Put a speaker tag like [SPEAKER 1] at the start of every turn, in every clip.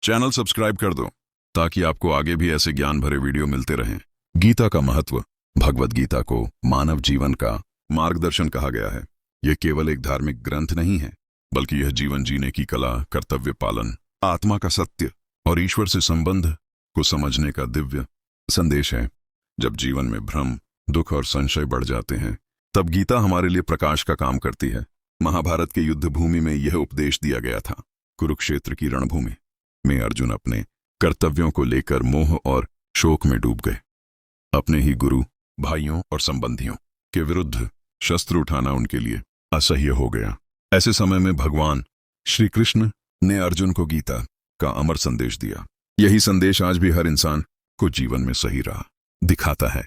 [SPEAKER 1] Channel subscribe कर दो ताकि आपको आगे भी ऐसे ज्ञान भरे वीडियो मिलते रहें। गीता का महत्व। भगवद गीता को मानव जीवन का मार्गदर्शन कहा गया है। यह केवल एक धार्मिक ग्रंथ नहीं है, बल्कि यह जीवन जीने की कला, कर्तव्य पालन, आत्मा का सत्य और ईश्वर से संबंध को समझने का दिव्य संदेश है। जब जीवन में भ्रम, दुख और संशय बढ़ जाते हैं, तब गीता हमारे लिए प्रकाश का काम करती है। महाभारत के युद्ध भूमि में यह उपदेश दिया गया था। कुरुक्षेत्र की रणभूमि में अर्जुन अपने कर्तव्यों को लेकर मोह और शोक में डूब गए। अपने ही गुरु, भाइयों और संबंधियों के विरुद्ध शस्त्र उठाना उनके लिए असह्य हो गया। ऐसे समय में भगवान श्री कृष्ण ने अर्जुन को गीता का अमर संदेश दिया। यही संदेश आज भी हर इंसान को जीवन में सही राह दिखाता है।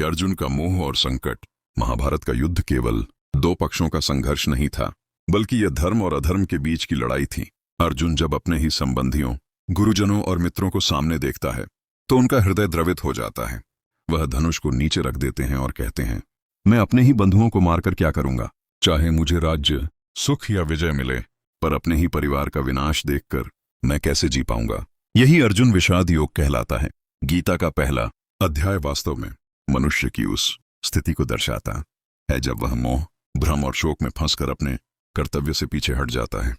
[SPEAKER 1] अर्जुन का मोह और संकट। महाभारत का युद्ध केवल दो पक्षों का संघर्ष नहीं था, बल्कि यह धर्म और अधर्म के बीच की लड़ाई थी। अर्जुन जब अपने ही संबंधियों, गुरुजनों और मित्रों को सामने देखता है तो उनका हृदय द्रवित हो जाता है। वह धनुष को नीचे रख देते हैं और कहते हैं, मैं अपने ही बंधुओं को मारकर क्या करूंगा? चाहे मुझे राज्य, सुख या विजय मिले, पर अपने ही परिवार का विनाश देखकर मैं कैसे जी पाऊंगा? यही अर्जुन विषाद योग कहलाता है। गीता का पहला अध्याय वास्तव में मनुष्य की उस स्थिति को दर्शाता है जब वह मोह, भ्रम और शोक में फंसकर अपने कर्तव्य से पीछे हट जाता है।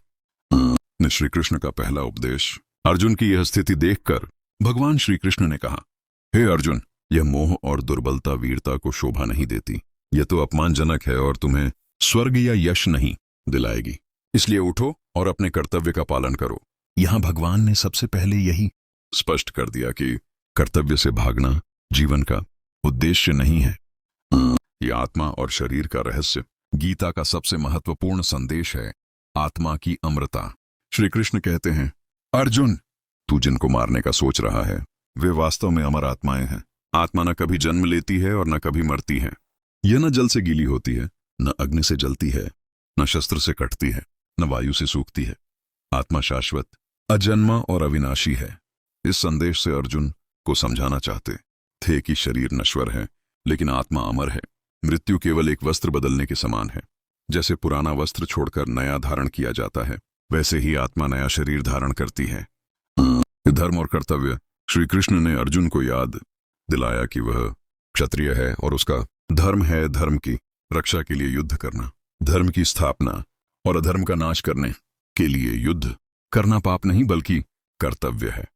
[SPEAKER 1] श्री कृष्ण का पहला उपदेश। अर्जुन की यह स्थिति देखकर भगवान श्री कृष्ण ने कहा, हे अर्जुन, यह मोह और दुर्बलता वीरता को शोभा नहीं देती। यह तो अपमानजनक है और तुम्हें स्वर्ग या यश नहीं दिलाएगी। इसलिए उठो और अपने कर्तव्य का पालन करो। यहां भगवान ने सबसे पहले यही स्पष्ट कर दिया कि कर्तव्य से भागना जीवन का उद्देश्य नहीं है। यह आत्मा और शरीर का रहस्य। गीता का सबसे महत्वपूर्ण संदेश है आत्मा की अमरता। श्री कृष्ण कहते हैं, अर्जुन, तू जिनको मारने का सोच रहा है वे वास्तव में अमर आत्माएं हैं। आत्मा न कभी जन्म लेती है और न कभी मरती है। यह न जल से गीली होती है, न अग्नि से जलती है, न शस्त्र से कटती है, न वायु से सूखती है। आत्मा शाश्वत, अजन्मा और अविनाशी है। इस संदेश से अर्जुन को समझाना चाहते थे कि शरीर नश्वर है, लेकिन आत्मा अमर है। मृत्यु केवल एक वस्त्र बदलने के समान है। जैसे पुराना वस्त्र छोड़कर नया धारण किया जाता है, वैसे ही आत्मा नया शरीर धारण करती है। धर्म और कर्तव्य। श्री कृष्ण ने अर्जुन को याद दिलाया कि वह क्षत्रिय है और उसका धर्म है धर्म की रक्षा के लिए युद्ध करना, धर्म की स्थापना और अधर्म का नाश करने के लिए युद्ध करना पाप नहीं बल्कि कर्तव्य है।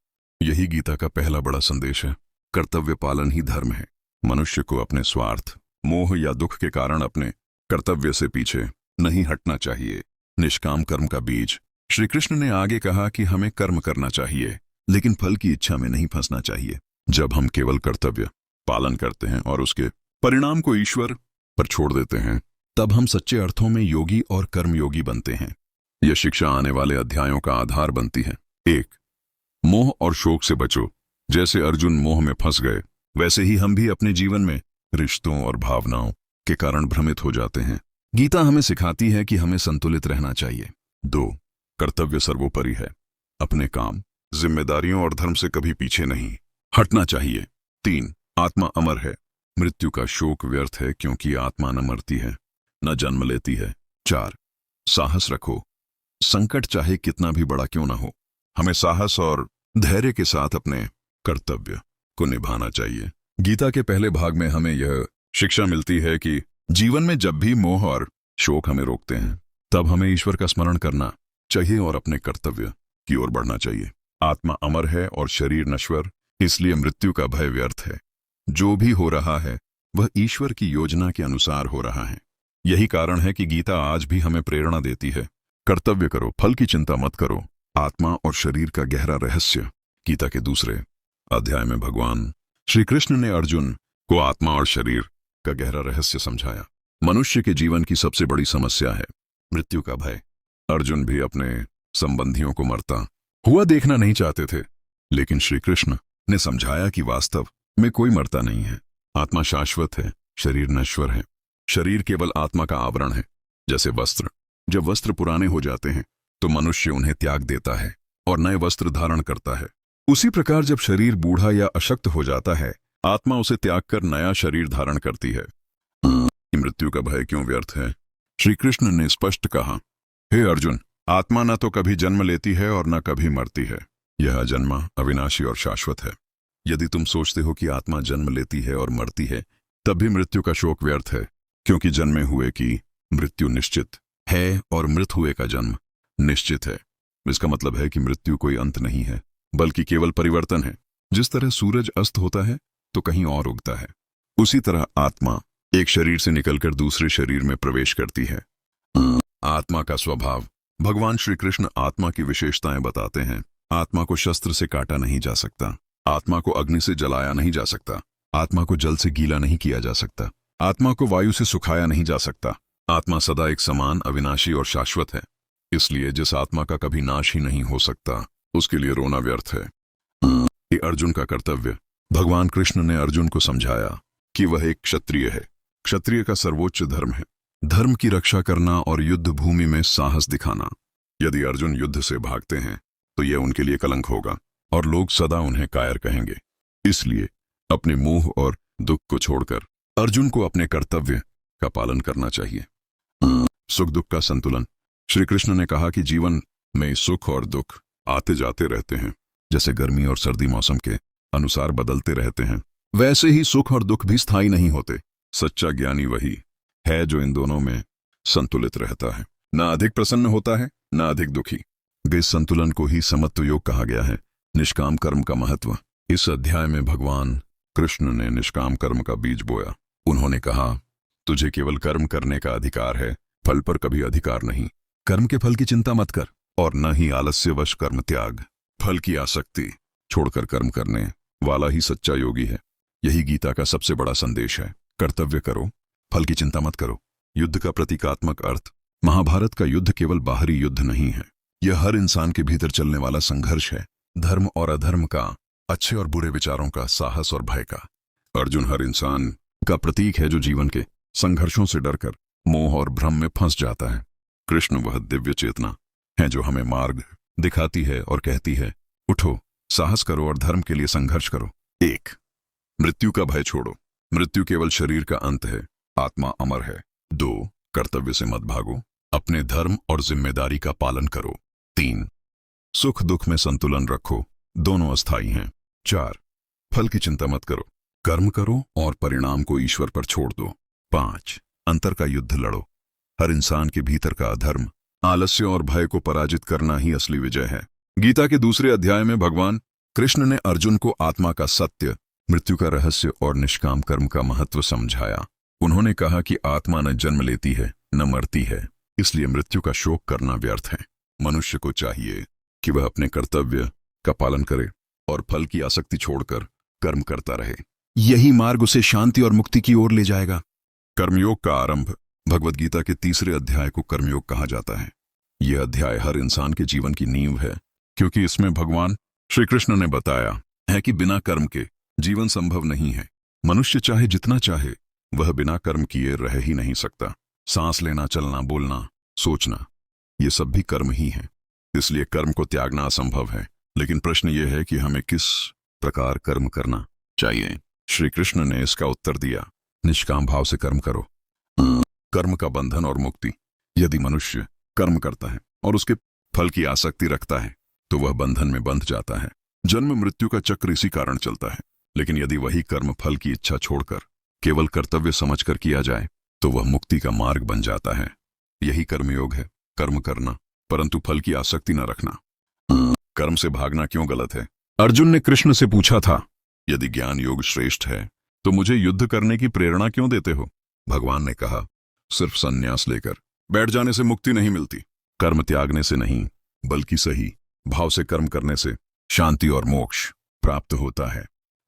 [SPEAKER 1] यही गीता का पहला बड़ा संदेश है। कर्तव्य पालन ही धर्म है। मनुष्य को अपने स्वार्थ, मोह या दुख के कारण अपने कर्तव्य से पीछे नहीं हटना चाहिए। निष्काम कर्म का बीज। श्री कृष्ण ने आगे कहा कि हमें कर्म करना चाहिए, लेकिन फल की इच्छा में नहीं फंसना चाहिए। जब हम केवल कर्तव्य पालन करते हैं और उसके परिणाम को ईश्वर पर छोड़ देते हैं, तब हम सच्चे अर्थों में योगी और कर्मयोगी बनते हैं। यह शिक्षा आने वाले अध्यायों का आधार बनती है। 1. मोह और शोक से बचो। जैसे अर्जुन मोह में फंस गए, वैसे ही हम भी अपने जीवन में रिश्तों और भावनाओं के कारण भ्रमित हो जाते हैं। गीता हमें सिखाती है कि हमें संतुलित रहना चाहिए। 2. कर्तव्य सर्वोपरि है। अपने काम, जिम्मेदारियों और धर्म से कभी पीछे नहीं हटना चाहिए। 3. आत्मा अमर है। मृत्यु का शोक व्यर्थ है, क्योंकि आत्मा न मरती है, न जन्म लेती है। 4. साहस रखो। संकट चाहे कितना भी बड़ा क्यों ना हो, हमें साहस और धैर्य के साथ अपने कर्तव्य को निभाना चाहिए। गीता के पहले भाग में हमें यह शिक्षा मिलती है कि जीवन में जब भी मोह और शोक हमें रोकते हैं, तब हमें ईश्वर का स्मरण करना चाहिए और अपने कर्तव्य की ओर बढ़ना चाहिए। आत्मा अमर है और शरीर नश्वर, इसलिए मृत्यु का भय व्यर्थ है। जो भी हो रहा है वह ईश्वर की योजना के अनुसार हो रहा है। यही कारण है कि गीता आज भी हमें प्रेरणा देती है। कर्तव्य करो, फल की चिंता मत करो। आत्मा और शरीर का गहरा रहस्य। गीता के दूसरे अध्याय में भगवान श्री कृष्ण ने अर्जुन को आत्मा और शरीर का गहरा रहस्य समझाया। मनुष्य के जीवन की सबसे बड़ी समस्या है मृत्यु का भय। अर्जुन भी अपने संबंधियों को मरता हुआ देखना नहीं चाहते थे, लेकिन श्री कृष्ण ने समझाया कि वास्तव में कोई मरता नहीं है। आत्मा शाश्वत है, शरीर नश्वर है। शरीर केवल आत्मा का आवरण है, जैसे वस्त्र। जब वस्त्र पुराने हो जाते हैं तो मनुष्य उन्हें त्याग देता है और नए वस्त्र धारण करता है। उसी प्रकार जब शरीर बूढ़ा या अशक्त हो जाता है, आत्मा उसे त्याग कर नया शरीर धारण करती है। मृत्यु का भय क्यों व्यर्थ है? श्री कृष्ण ने स्पष्ट कहा, हे अर्जुन, आत्मा न तो कभी जन्म लेती है और न कभी मरती है। यह अजन्मा, अविनाशी और शाश्वत है। यदि तुम सोचते हो कि आत्मा जन्म लेती है और मरती है, तब भी मृत्यु का शोक व्यर्थ है, क्योंकि जन्मे हुए की मृत्यु निश्चित है और मृत हुए का जन्म निश्चित है। इसका मतलब है कि मृत्यु कोई अंत नहीं है, बल्कि केवल परिवर्तन है। जिस तरह सूरज अस्त होता है तो कहीं और उगता है, उसी तरह आत्मा एक शरीर से निकलकर दूसरे शरीर में प्रवेश करती है। आत्मा का स्वभाव। भगवान श्री कृष्ण आत्मा की विशेषताएं बताते हैं। आत्मा को शस्त्र से काटा नहीं जा सकता, आत्मा को अग्नि से जलाया नहीं जा सकता, आत्मा को जल से गीला नहीं किया जा सकता, आत्मा को वायु से सुखाया नहीं जा सकता। आत्मा सदा एक समान, अविनाशी और शाश्वत है। इसलिए जिस आत्मा का कभी नाश ही नहीं हो सकता, उसके लिए रोना व्यर्थ है। ये अर्जुन का कर्तव्य। भगवान कृष्ण ने अर्जुन को समझाया कि वह एक क्षत्रिय है। क्षत्रिय का सर्वोच्च धर्म है धर्म की रक्षा करना और युद्ध भूमि में साहस दिखाना। यदि अर्जुन युद्ध से भागते हैं तो यह उनके लिए कलंक होगा और लोग सदा उन्हें कायर कहेंगे। इसलिए अपने मोह और दुख को छोड़कर अर्जुन को अपने कर्तव्य का पालन करना चाहिए। सुख दुख का संतुलन। श्री कृष्ण ने कहा कि जीवन में सुख और दुख आते जाते रहते हैं। जैसे गर्मी और सर्दी मौसम के अनुसार बदलते रहते हैं, वैसे ही सुख और दुख भी स्थायी नहीं होते। सच्चा ज्ञानी वही है जो इन दोनों में संतुलित रहता है, न अधिक प्रसन्न होता है न अधिक दुखी। इस संतुलन को ही समत्व योग कहा गया है। निष्काम कर्म का महत्व। इस अध्याय में भगवान कृष्ण ने निष्काम कर्म का बीज बोया। उन्होंने कहा, तुझे केवल कर्म करने का अधिकार है, फल पर कभी अधिकार नहीं। कर्म के फल की चिंता मत कर और न ही आलस्यवश कर्म त्याग। फल की आसक्ति छोड़कर कर्म करने वाला ही सच्चा योगी है। यही गीता का सबसे बड़ा संदेश है। कर्तव्य करो, फल की चिंता मत करो। युद्ध का प्रतीकात्मक अर्थ। महाभारत का युद्ध केवल बाहरी युद्ध नहीं है, यह हर इंसान के भीतर चलने वाला संघर्ष है। धर्म और अधर्म का, अच्छे और बुरे विचारों का, साहस और भय का। अर्जुन हर इंसान का प्रतीक है जो जीवन के संघर्षों से डरकर मोह और भ्रम में फंस जाता है। कृष्ण वह दिव्य चेतना है जो हमें मार्ग दिखाती है और कहती है, उठो, साहस करो और धर्म के लिए संघर्ष करो। 1. मृत्यु का भय छोड़ो। मृत्यु केवल शरीर का अंत है, आत्मा अमर है। 2. कर्तव्य से मत भागो, अपने धर्म और जिम्मेदारी का पालन करो। 3. सुख दुख में संतुलन रखो, दोनों अस्थायी हैं। 4. फल की चिंता मत करो, कर्म करो और परिणाम को ईश्वर पर छोड़ दो। 5. अंतर का युद्ध लड़ो। हर इंसान के भीतर का अधर्म, आलस्य और भय को पराजित करना ही असली विजय है। गीता के दूसरे अध्याय में भगवान कृष्ण ने अर्जुन को आत्मा का सत्य, मृत्यु का रहस्य और निष्काम कर्म का महत्व समझाया। उन्होंने कहा कि आत्मा न जन्म लेती है न मरती है, इसलिए मृत्यु का शोक करना व्यर्थ है। मनुष्य को चाहिए कि वह अपने कर्तव्य का पालन करे और फल की आसक्ति छोड़कर कर्म करता रहे। यही मार्ग उसे शांति और मुक्ति की ओर ले जाएगा। कर्मयोग का आरंभ। भगवद गीता के तीसरे अध्याय को कर्मयोग कहा जाता है। यह अध्याय हर इंसान के जीवन की नींव है, क्योंकि इसमें भगवान श्री कृष्ण ने बताया है कि बिना कर्म के जीवन संभव नहीं है। मनुष्य चाहे जितना चाहे, वह बिना कर्म किए रह ही नहीं सकता। सांस लेना, चलना, बोलना, सोचना, ये सब भी कर्म ही है। इसलिए कर्म को त्यागना असंभव है। लेकिन प्रश्न यह है कि हमें किस प्रकार कर्म करना चाहिए। श्री कृष्ण ने इसका उत्तर दिया, निष्काम भाव से कर्म करो। कर्म का बंधन और मुक्ति। यदि मनुष्य कर्म करता है और उसके फल की आसक्ति रखता है तो वह बंधन में बंध जाता है। जन्म मृत्यु का चक्र इसी कारण चलता है। लेकिन यदि वही कर्म फल की इच्छा छोड़कर केवल कर्तव्य समझकर किया जाए तो वह मुक्ति का मार्ग बन जाता है। यही कर्मयोग है, कर्म करना परंतु फल की आसक्ति न रखना। कर्म से भागना क्यों गलत है? अर्जुन ने कृष्ण से पूछा था, यदि ज्ञान योग श्रेष्ठ है तो मुझे युद्ध करने की प्रेरणा क्यों देते हो? भगवान ने कहा, सिर्फ संन्यास लेकर बैठ जाने से मुक्ति नहीं मिलती। कर्म त्यागने से नहीं, बल्कि सही भाव से कर्म करने से शांति और मोक्ष प्राप्त होता है।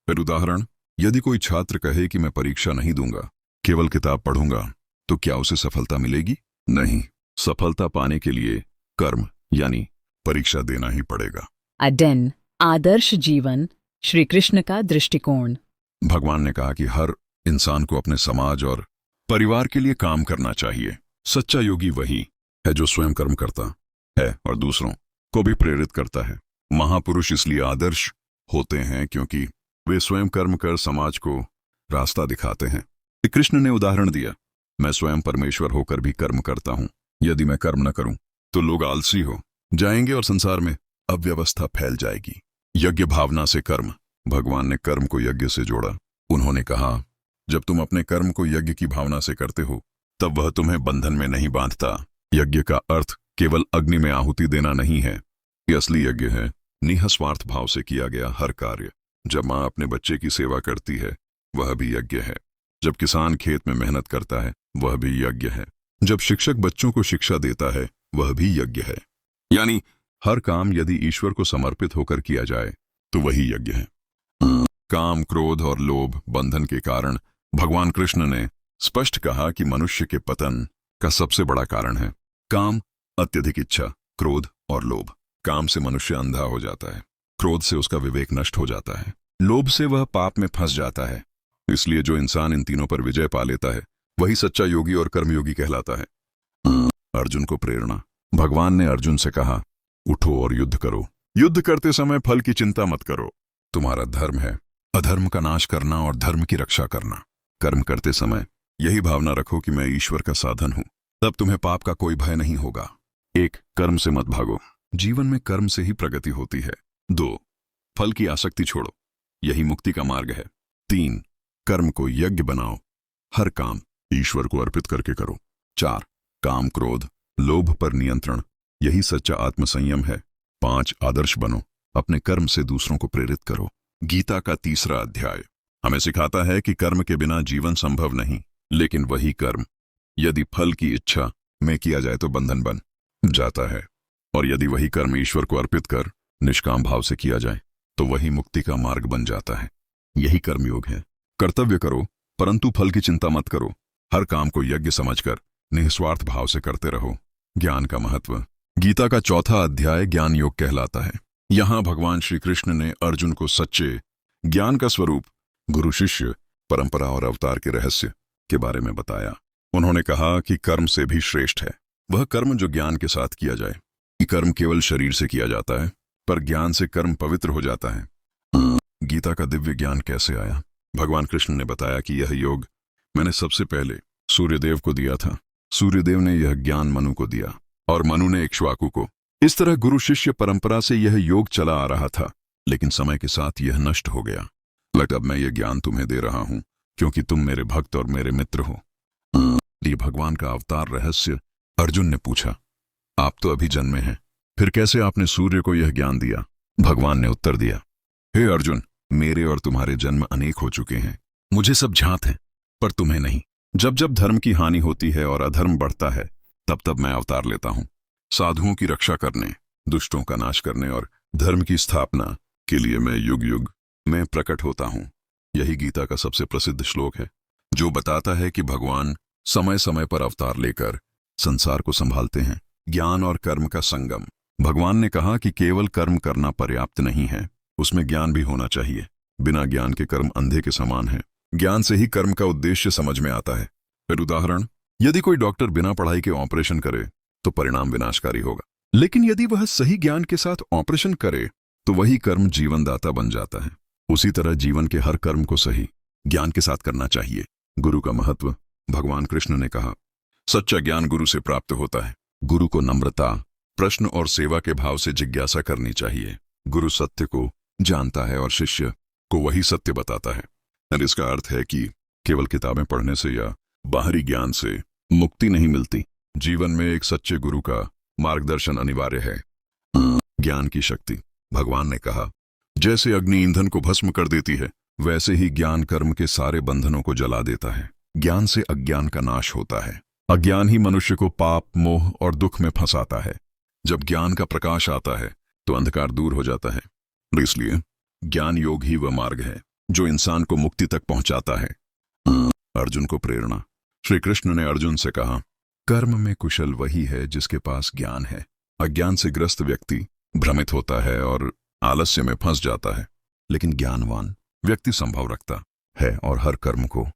[SPEAKER 1] फिर उदाहरण, यदि कोई छात्र कहे कि मैं परीक्षा नहीं दूंगा, केवल किताब पढ़ूंगा, तो क्या उसे सफलता मिलेगी? नहीं। सफलता पाने के लिए कर्म यानी परीक्षा देना ही पड़ेगा।
[SPEAKER 2] अडेन आदर्श जीवन, श्री कृष्ण का दृष्टिकोण।
[SPEAKER 1] भगवान ने कहा कि हर इंसान को अपने समाज और परिवार के लिए काम करना चाहिए। सच्चा योगी वही है जो स्वयं कर्म करता है और दूसरों को भी प्रेरित करता है। महापुरुष इसलिए आदर्श होते हैं क्योंकि वे स्वयं कर्म कर समाज को रास्ता दिखाते हैं। कृष्ण ने उदाहरण दिया, मैं स्वयं परमेश्वर होकर भी कर्म करता हूं। यदि मैं कर्म न करूं तो लोग आलसी हो जाएंगे और संसार में अव्यवस्था फैल जाएगी। यज्ञ भावना से कर्म। भगवान ने कर्म को यज्ञ से जोड़ा। उन्होंने कहा, जब तुम अपने कर्म को यज्ञ की भावना से करते हो तब वह तुम्हें बंधन में नहीं बांधता। यज्ञ का अर्थ केवल अग्नि में आहुति देना नहीं है। ये असली यज्ञ है निःस्वार्थ भाव से किया गया हर कार्य। जब माँ अपने बच्चे की सेवा करती है वह भी यज्ञ है। जब किसान खेत में मेहनत करता है वह भी यज्ञ है। जब शिक्षक बच्चों को शिक्षा देता है वह भी यज्ञ है। यानी हर काम यदि ईश्वर को समर्पित होकर किया जाए तो वही यज्ञ है। काम, क्रोध और लोभ बंधन के कारण भगवान कृष्ण ने स्पष्ट कहा कि मनुष्य के पतन का सबसे बड़ा कारण है काम, अत्यधिक इच्छा, क्रोध और लोभ। काम से मनुष्य अंधा हो जाता है, क्रोध से उसका विवेक नष्ट हो जाता है, लोभ से वह पाप में फंस जाता है। इसलिए जो इंसान इन तीनों पर विजय पा लेता है वही सच्चा योगी और कर्मयोगी कहलाता है। अर्जुन को प्रेरणा। भगवान ने अर्जुन से कहा, उठो और युद्ध करो। युद्ध करते समय फल की चिंता मत करो। तुम्हारा धर्म है अधर्म का नाश करना और धर्म की रक्षा करना। कर्म करते समय यही भावना रखो कि मैं ईश्वर का साधन हूं, तब तुम्हें पाप का कोई भय नहीं होगा। 1. कर्म से मत भागो। जीवन में कर्म से ही प्रगति होती है। 2. फल की आसक्ति छोड़ो, यही मुक्ति का मार्ग है। 3. कर्म को यज्ञ बनाओ, हर काम ईश्वर को अर्पित करके करो। 4. काम, क्रोध, लोभ पर नियंत्रण, यही सच्चा आत्मसंयम है। 5. आदर्श बनो, अपने कर्म से दूसरों को प्रेरित करो। गीता का 3रा अध्याय हमें सिखाता है कि कर्म के बिना जीवन संभव नहीं, लेकिन वही कर्म यदि फल की इच्छा में किया जाए तो बंधन बन जाता है, और यदि वही कर्म ईश्वर को अर्पित कर निष्काम भाव से किया जाए तो वही मुक्ति का मार्ग बन जाता है। यही कर्मयोग है। कर्तव्य करो परंतु फल की चिंता मत करो। हर काम को यज्ञ समझकर निःस्वार्थ भाव से करते रहो। ज्ञान का महत्व। गीता का 4था अध्याय ज्ञान योग कहलाता है। यहां भगवान श्री कृष्ण ने अर्जुन को सच्चे ज्ञान का स्वरूप, गुरु शिष्य परंपरा और अवतार के रहस्य के बारे में बताया। उन्होंने कहा कि कर्म से भी श्रेष्ठ है वह कर्म जो ज्ञान के साथ किया जाए। कर्म केवल शरीर से किया जाता है पर ज्ञान से कर्म पवित्र हो जाता है। गीता का दिव्य ज्ञान कैसे आया? भगवान कृष्ण ने बताया कि यह योग मैंने सबसे पहले सूर्यदेव को दिया था। सूर्यदेव ने यह ज्ञान मनु को दिया और मनु ने इक्ष्वाकु को। इस तरह गुरु शिष्य परंपरा से यह योग चला आ रहा था, लेकिन समय के साथ यह नष्ट हो गया। लग अब मैं यह ज्ञान तुम्हें दे रहा हूं क्योंकि तुम मेरे भक्त और मेरे मित्र हो। ये भगवान का अवतार रहस्य। अर्जुन ने पूछा, आप तो अभी जन्मे हैं, फिर कैसे आपने सूर्य को यह ज्ञान दिया? भगवान ने उत्तर दिया, हे अर्जुन, मेरे और तुम्हारे जन्म अनेक हो चुके हैं, मुझे सब ज्ञात है पर तुम्हें नहीं। जब जब धर्म की हानि होती है और अधर्म बढ़ता है तब तब मैं अवतार लेता हूं, साधुओं की रक्षा करने, दुष्टों का नाश करने और धर्म की स्थापना के लिए मैं युग युग में प्रकट होता हूं। यही गीता का सबसे प्रसिद्ध श्लोक है जो बताता है कि भगवान समय समय पर अवतार लेकर संसार को संभालते हैं। ज्ञान और कर्म का संगम। भगवान ने कहा कि केवल कर्म करना पर्याप्त नहीं है, उसमें ज्ञान भी होना चाहिए। बिना ज्ञान के कर्म अंधे के समान है। ज्ञान से ही कर्म का उद्देश्य समझ में आता है। फिर उदाहरण, यदि कोई डॉक्टर बिना पढ़ाई के ऑपरेशन करे तो परिणाम विनाशकारी होगा, लेकिन यदि वह सही ज्ञान के साथ ऑपरेशन करे तो वही कर्म जीवनदाता बन जाता है। उसी तरह जीवन के हर कर्म को सही ज्ञान के साथ करना चाहिए। गुरु का महत्व। भगवान कृष्ण ने कहा, सच्चा ज्ञान गुरु से प्राप्त होता है। गुरु को नम्रता, प्रश्न और सेवा के भाव से जिज्ञासा करनी चाहिए। गुरु सत्य को जानता है और शिष्य को वही सत्य बताता है। और इसका अर्थ है कि केवल किताबें पढ़ने से या बाहरी ज्ञान से मुक्ति नहीं मिलती। जीवन में एक सच्चे गुरु का मार्गदर्शन अनिवार्य है। ज्ञान की शक्ति। भगवान ने कहा, जैसे अग्नि ईंधन को भस्म कर देती है वैसे ही ज्ञान कर्म के सारे बंधनों को जला देता है। ज्ञान से अज्ञान का नाश होता है। अज्ञान ही मनुष्य को पाप, मोह और दुख में फंसाता है। जब ज्ञान का प्रकाश आता है तो अंधकार दूर हो जाता है। इसलिए ज्ञान योग ही वह मार्ग है जो इंसान को मुक्ति तक पहुंचाता है। अर्जुन को प्रेरणा। श्री कृष्ण ने अर्जुन से कहा, कर्म में कुशल वही है जिसके पास ज्ञान है। अज्ञान से ग्रस्त व्यक्ति भ्रमित होता है और आलस्य में फंस जाता है, लेकिन ज्ञानवान व्यक्ति संभव रखता है और हर कर्म को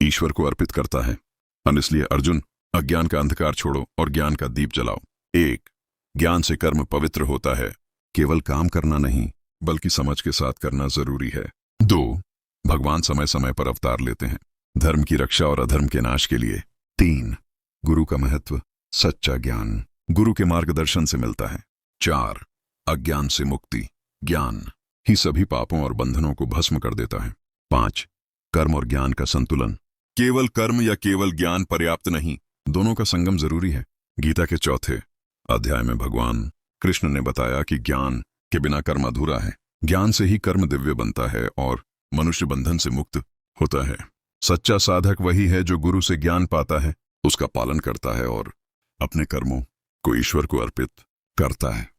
[SPEAKER 1] ईश्वर को अर्पित करता है। और इसलिए अर्जुन, अज्ञान का अंधकार छोड़ो और ज्ञान का दीप जलाओ। 1. ज्ञान से कर्म पवित्र होता है। केवल काम करना नहीं बल्कि समझ के साथ करना जरूरी है। 2. भगवान समय समय पर अवतार लेते हैं, धर्म की रक्षा और अधर्म के नाश के लिए। 3. गुरु का महत्व। सच्चा ज्ञान गुरु के मार्गदर्शन से मिलता है। 4. अज्ञान से मुक्ति। ज्ञान ही सभी पापों और बंधनों को भस्म कर देता है। 5. कर्म और ज्ञान का संतुलन। केवल कर्म या केवल ज्ञान पर्याप्त नहीं, दोनों का संगम जरूरी है। गीता के 4थे अध्याय में भगवान कृष्ण ने बताया कि ज्ञान के बिना कर्म अधूरा है। ज्ञान से ही कर्म दिव्य बनता है और मनुष्य बंधन से मुक्त होता है। सच्चा साधक वही है जो गुरु से ज्ञान पाता है, उसका पालन करता है और अपने कर्मों को ईश्वर को अर्पित करता है।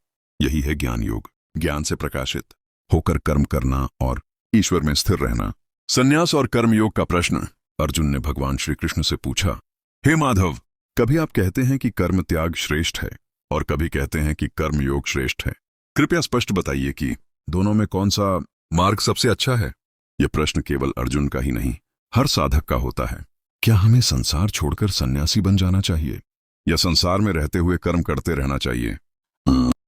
[SPEAKER 1] यही है ज्ञान योग। ज्ञान से प्रकाशित होकर कर्म करना और ईश्वर में स्थिर रहना। संन्यास और कर्म योग का प्रश्न अर्जुन ने भगवान श्री कृष्ण से पूछा, हे माधव, कभी आप कहते हैं कि कर्म त्याग श्रेष्ठ है और कभी कहते हैं कि कर्म योग श्रेष्ठ है। कृपया स्पष्ट बताइए कि दोनों में कौन सा मार्ग सबसे अच्छा है। यह प्रश्न केवल अर्जुन का ही नहीं, हर साधक का होता है। क्या हमें संसार छोड़कर सन्यासी बन जाना चाहिए या संसार में रहते हुए कर्म करते रहना चाहिए?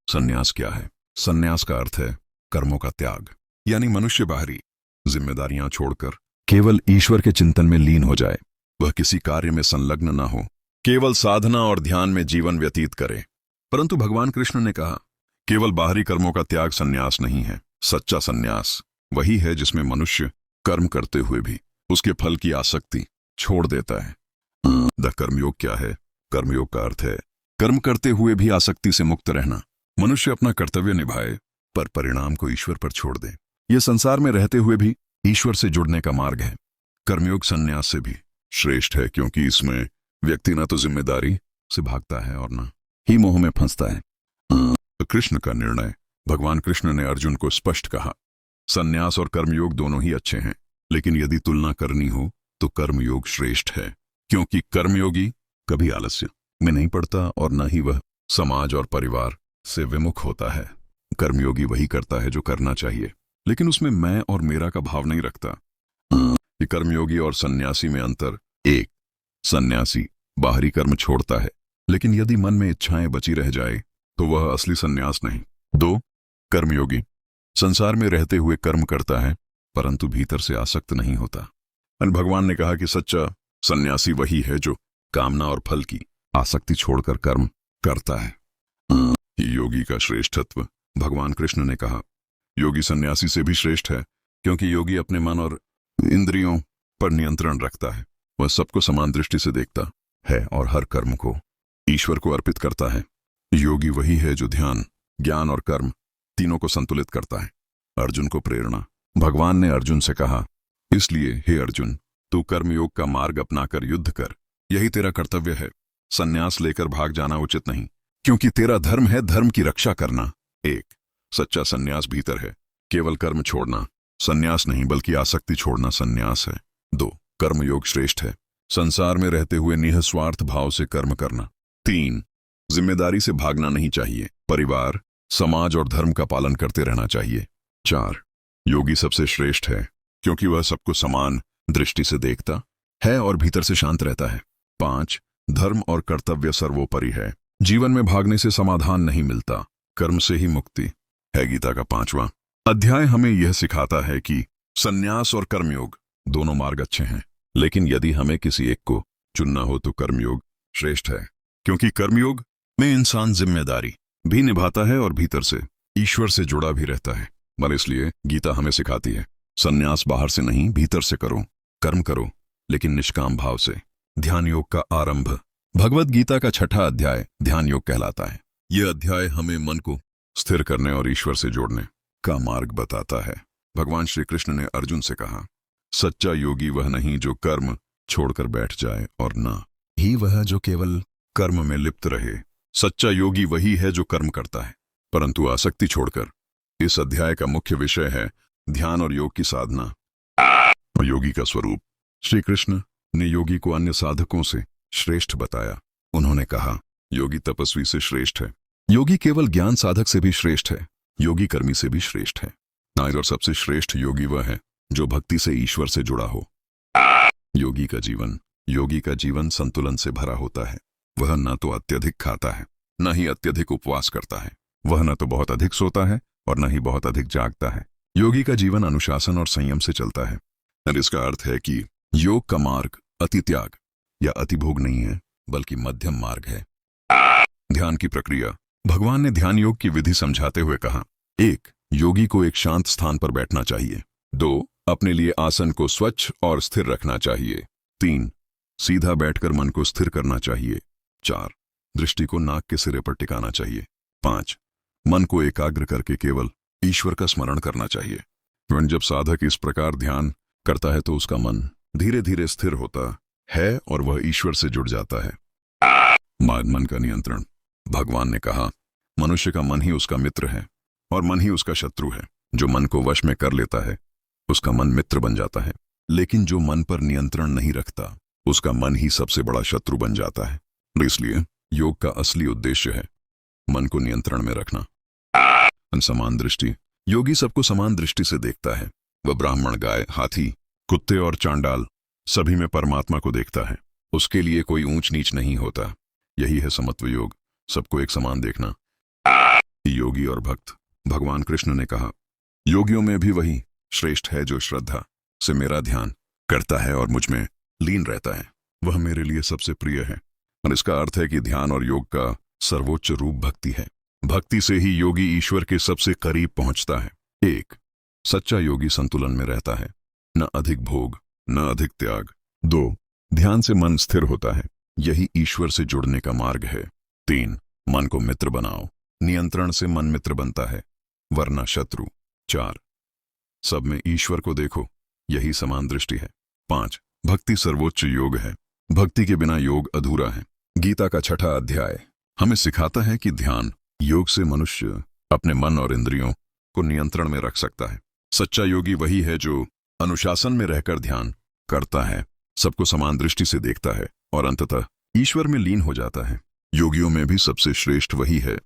[SPEAKER 1] सन्यास क्या है? सन्यास का अर्थ है कर्मों का त्याग, यानी मनुष्य बाहरी जिम्मेदारियां छोड़कर केवल ईश्वर के चिंतन में लीन हो जाए। वह किसी कार्य में संलग्न न हो, केवल साधना और ध्यान में जीवन व्यतीत करे। परंतु भगवान कृष्ण ने कहा, केवल बाहरी कर्मों का त्याग सन्यास नहीं है। सच्चा सन्यास वही है जिसमें मनुष्य कर्म करते हुए भी उसके फल की आसक्ति छोड़ देता है। द कर्मयोग क्या है? कर्मयोग का अर्थ है कर्म करते हुए भी आसक्ति से मुक्त रहना। मनुष्य अपना कर्तव्य निभाए पर परिणाम को ईश्वर पर छोड़ दे। यह संसार में रहते हुए भी ईश्वर से जुड़ने का मार्ग है। कर्मयोग सन्यास से भी श्रेष्ठ है क्योंकि इसमें व्यक्ति न तो जिम्मेदारी से भागता है और न ही मोह में फंसता है। कृष्ण का निर्णय। भगवान कृष्ण ने अर्जुन को स्पष्ट कहा, सन्यास और कर्मयोग दोनों ही अच्छे हैं, लेकिन यदि तुलना करनी हो तो कर्मयोग श्रेष्ठ है, क्योंकि कर्मयोगी कभी आलस्य में नहीं पड़ता और न ही वह समाज और परिवार से विमुख होता है। कर्मयोगी वही करता है जो करना चाहिए, लेकिन उसमें मैं और मेरा का भाव नहीं रखता। ये कर्मयोगी और सन्यासी में अंतर। 1. सन्यासी बाहरी कर्म छोड़ता है, लेकिन यदि मन में इच्छाएं बची रह जाए तो वह असली सन्यास नहीं। 2. कर्मयोगी संसार में रहते हुए कर्म करता है परंतु भीतर से आसक्त नहीं होता। भगवान ने कहा कि सच्चा सन्यासी वही है जो कामना और फल की आसक्ति छोड़कर कर्म करता है। योगी का श्रेष्ठत्व। भगवान कृष्ण ने कहा, योगी सन्यासी से भी श्रेष्ठ है, क्योंकि योगी अपने मन और इंद्रियों पर नियंत्रण रखता है। वह सबको समान दृष्टि से देखता है और हर कर्म को ईश्वर को अर्पित करता है। योगी वही है जो ध्यान, ज्ञान और कर्म तीनों को संतुलित करता है। अर्जुन को प्रेरणा। भगवान ने अर्जुन से कहा, इसलिए हे अर्जुन, तू कर्मयोग का मार्ग अपनाकर युद्ध कर, यही तेरा कर्तव्य है। सन्यास लेकर भाग जाना उचित नहीं, क्योंकि तेरा धर्म है धर्म की रक्षा करना। 1. सच्चा सन्यास भीतर है, केवल कर्म छोड़ना सन्यास नहीं बल्कि आसक्ति छोड़ना सन्यास है। 2. कर्मयोग श्रेष्ठ है, संसार में रहते हुए निःस्वार्थ भाव से कर्म करना। 3. जिम्मेदारी से भागना नहीं चाहिए, परिवार, समाज और धर्म का पालन करते रहना चाहिए। 4. योगी सबसे श्रेष्ठ है, क्योंकि वह सबको समान दृष्टि से देखता है और भीतर से शांत रहता है। 5. धर्म और कर्तव्य सर्वोपरि है, जीवन में भागने से समाधान नहीं मिलता, कर्म से ही मुक्ति है। गीता का 5वां अध्याय हमें यह सिखाता है कि सन्यास और कर्मयोग दोनों मार्ग अच्छे हैं, लेकिन यदि हमें किसी एक को चुनना हो तो कर्मयोग श्रेष्ठ है, क्योंकि कर्मयोग में इंसान जिम्मेदारी भी निभाता है और भीतर से ईश्वर से जुड़ा भी रहता है। पर इसलिए गीता हमें सिखाती है, सन्यास बाहर से नहीं भीतर से करो, कर्म करो लेकिन निष्काम भाव से। ध्यान योग का आरंभ। भगवद गीता का 6ठा अध्याय ध्यान योग कहलाता है। यह अध्याय हमें मन को स्थिर करने और ईश्वर से जोड़ने का मार्ग बताता है। भगवान श्री कृष्ण ने अर्जुन से कहा, सच्चा योगी वह नहीं जो कर्म छोड़कर बैठ जाए और न ही वह जो केवल कर्म में लिप्त रहे। सच्चा योगी वही है जो कर्म करता है परंतु आसक्ति छोड़कर। इस अध्याय का मुख्य विषय है ध्यान और योग की साधना। योगी का स्वरूप। श्री कृष्ण ने योगी को अन्य साधकों से श्रेष्ठ बताया। उन्होंने कहा, योगी तपस्वी से श्रेष्ठ है, योगी केवल ज्ञान साधक से भी श्रेष्ठ है, योगी कर्मी से भी श्रेष्ठ है। और सबसे श्रेष्ठ योगी वह है जो भक्ति से ईश्वर से जुड़ा हो। योगी का जीवन संतुलन से भरा होता है। वह न तो अत्यधिक खाता है न ही अत्यधिक उपवास करता है, वह न तो बहुत अधिक सोता है और न ही बहुत अधिक जागता है। योगी का जीवन अनुशासन और संयम से चलता है। और इसका अर्थ है कि योग का मार्ग अति त्याग या अति भोग नहीं है बल्कि मध्यम मार्ग है। ध्यान की प्रक्रिया। भगवान ने ध्यान योग की विधि समझाते हुए कहा, 1. योगी को एक शांत स्थान पर बैठना चाहिए। 2. अपने लिए आसन को स्वच्छ और स्थिर रखना चाहिए। 3. सीधा बैठकर मन को स्थिर करना चाहिए। 4. दृष्टि को नाक के सिरे पर टिकाना चाहिए। 5. मन को एकाग्र करके केवल ईश्वर का स्मरण करना चाहिए। जब साधक इस प्रकार ध्यान करता है तो उसका मन धीरे धीरे स्थिर होता है और वह ईश्वर से जुड़ जाता है। मन का नियंत्रण। भगवान ने कहा, मनुष्य का मन ही उसका मित्र है और मन ही उसका शत्रु है। जो मन को वश में कर लेता है उसका मन मित्र बन जाता है, लेकिन जो मन पर नियंत्रण नहीं रखता उसका मन ही सबसे बड़ा शत्रु बन जाता है। इसलिए योग का असली उद्देश्य है मन को नियंत्रण में रखना। समान दृष्टि। योगी सबको समान दृष्टि से देखता है। वह ब्राह्मण, गाय, हाथी, कुत्ते और चांडाल सभी में परमात्मा को देखता है। उसके लिए कोई ऊंच नीच नहीं होता। यही है समत्व योग, सबको एक समान देखना। योगी और भक्त। भगवान कृष्ण ने कहा, योगियों में भी वही श्रेष्ठ है जो श्रद्धा से मेरा ध्यान करता है और मुझ में लीन रहता है। वह मेरे लिए सबसे प्रिय है। और इसका अर्थ है कि ध्यान और योग का सर्वोच्च रूप भक्ति है। भक्ति से ही योगी ईश्वर के सबसे करीब पहुंचता है। 1. सच्चा योगी संतुलन में रहता है, न अधिक भोग न अधिक त्याग। 2. ध्यान से मन स्थिर होता है, यही ईश्वर से जुड़ने का मार्ग है। 3. मन को मित्र बनाओ, नियंत्रण से मन मित्र बनता है वरना शत्रु। 4. सब में ईश्वर को देखो, यही समान दृष्टि है। 5. भक्ति सर्वोच्च योग है, भक्ति के बिना योग अधूरा है। गीता का 6वां अध्याय हमें सिखाता है कि ध्यान योग से मनुष्य अपने मन और इंद्रियों को नियंत्रण में रख सकता है। सच्चा योगी वही है जो अनुशासन में रहकर ध्यान करता है, सबको समान दृष्टि से देखता है और अंततः ईश्वर में लीन हो जाता है। योगियों में भी सबसे श्रेष्ठ वही है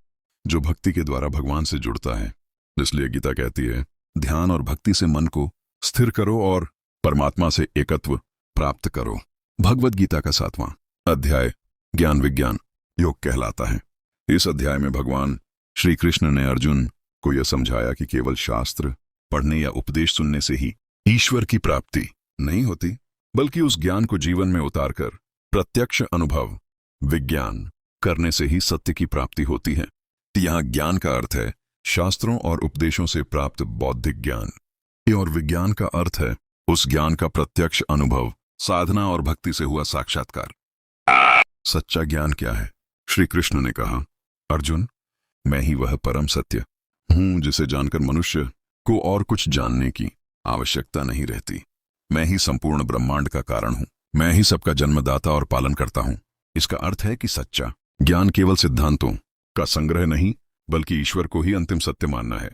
[SPEAKER 1] जो भक्ति के द्वारा भगवान से जुड़ता है। इसलिए गीता कहती है, ध्यान और भक्ति से मन को स्थिर करो और परमात्मा से एकत्व प्राप्त करो। भगवद गीता का 7वां अध्याय ज्ञान विज्ञान योग कहलाता है। इस अध्याय में भगवान श्री कृष्ण ने अर्जुन को यह समझाया कि केवल शास्त्र पढ़ने या उपदेश सुनने से ही ईश्वर की प्राप्ति नहीं होती, बल्कि उस ज्ञान को जीवन में उतारकर प्रत्यक्ष अनुभव विज्ञान करने से ही सत्य की प्राप्ति होती है। यहाँ ज्ञान का अर्थ है शास्त्रों और उपदेशों से प्राप्त बौद्धिक ज्ञान, और विज्ञान का अर्थ है उस ज्ञान का प्रत्यक्ष अनुभव, साधना और भक्ति से हुआ साक्षात्कार। सच्चा ज्ञान क्या है? श्री कृष्ण ने कहा, अर्जुन, मैं ही वह परम सत्य हूं जिसे जानकर मनुष्य को और कुछ जानने की आवश्यकता नहीं रहती। मैं ही संपूर्ण ब्रह्मांड का कारण हूं। मैं ही सबका जन्मदाता और पालन करता हूं। इसका अर्थ है कि सच्चा ज्ञान केवल सिद्धांतों का संग्रह नहीं, बल्कि ईश्वर को ही अंतिम सत्य मानना है।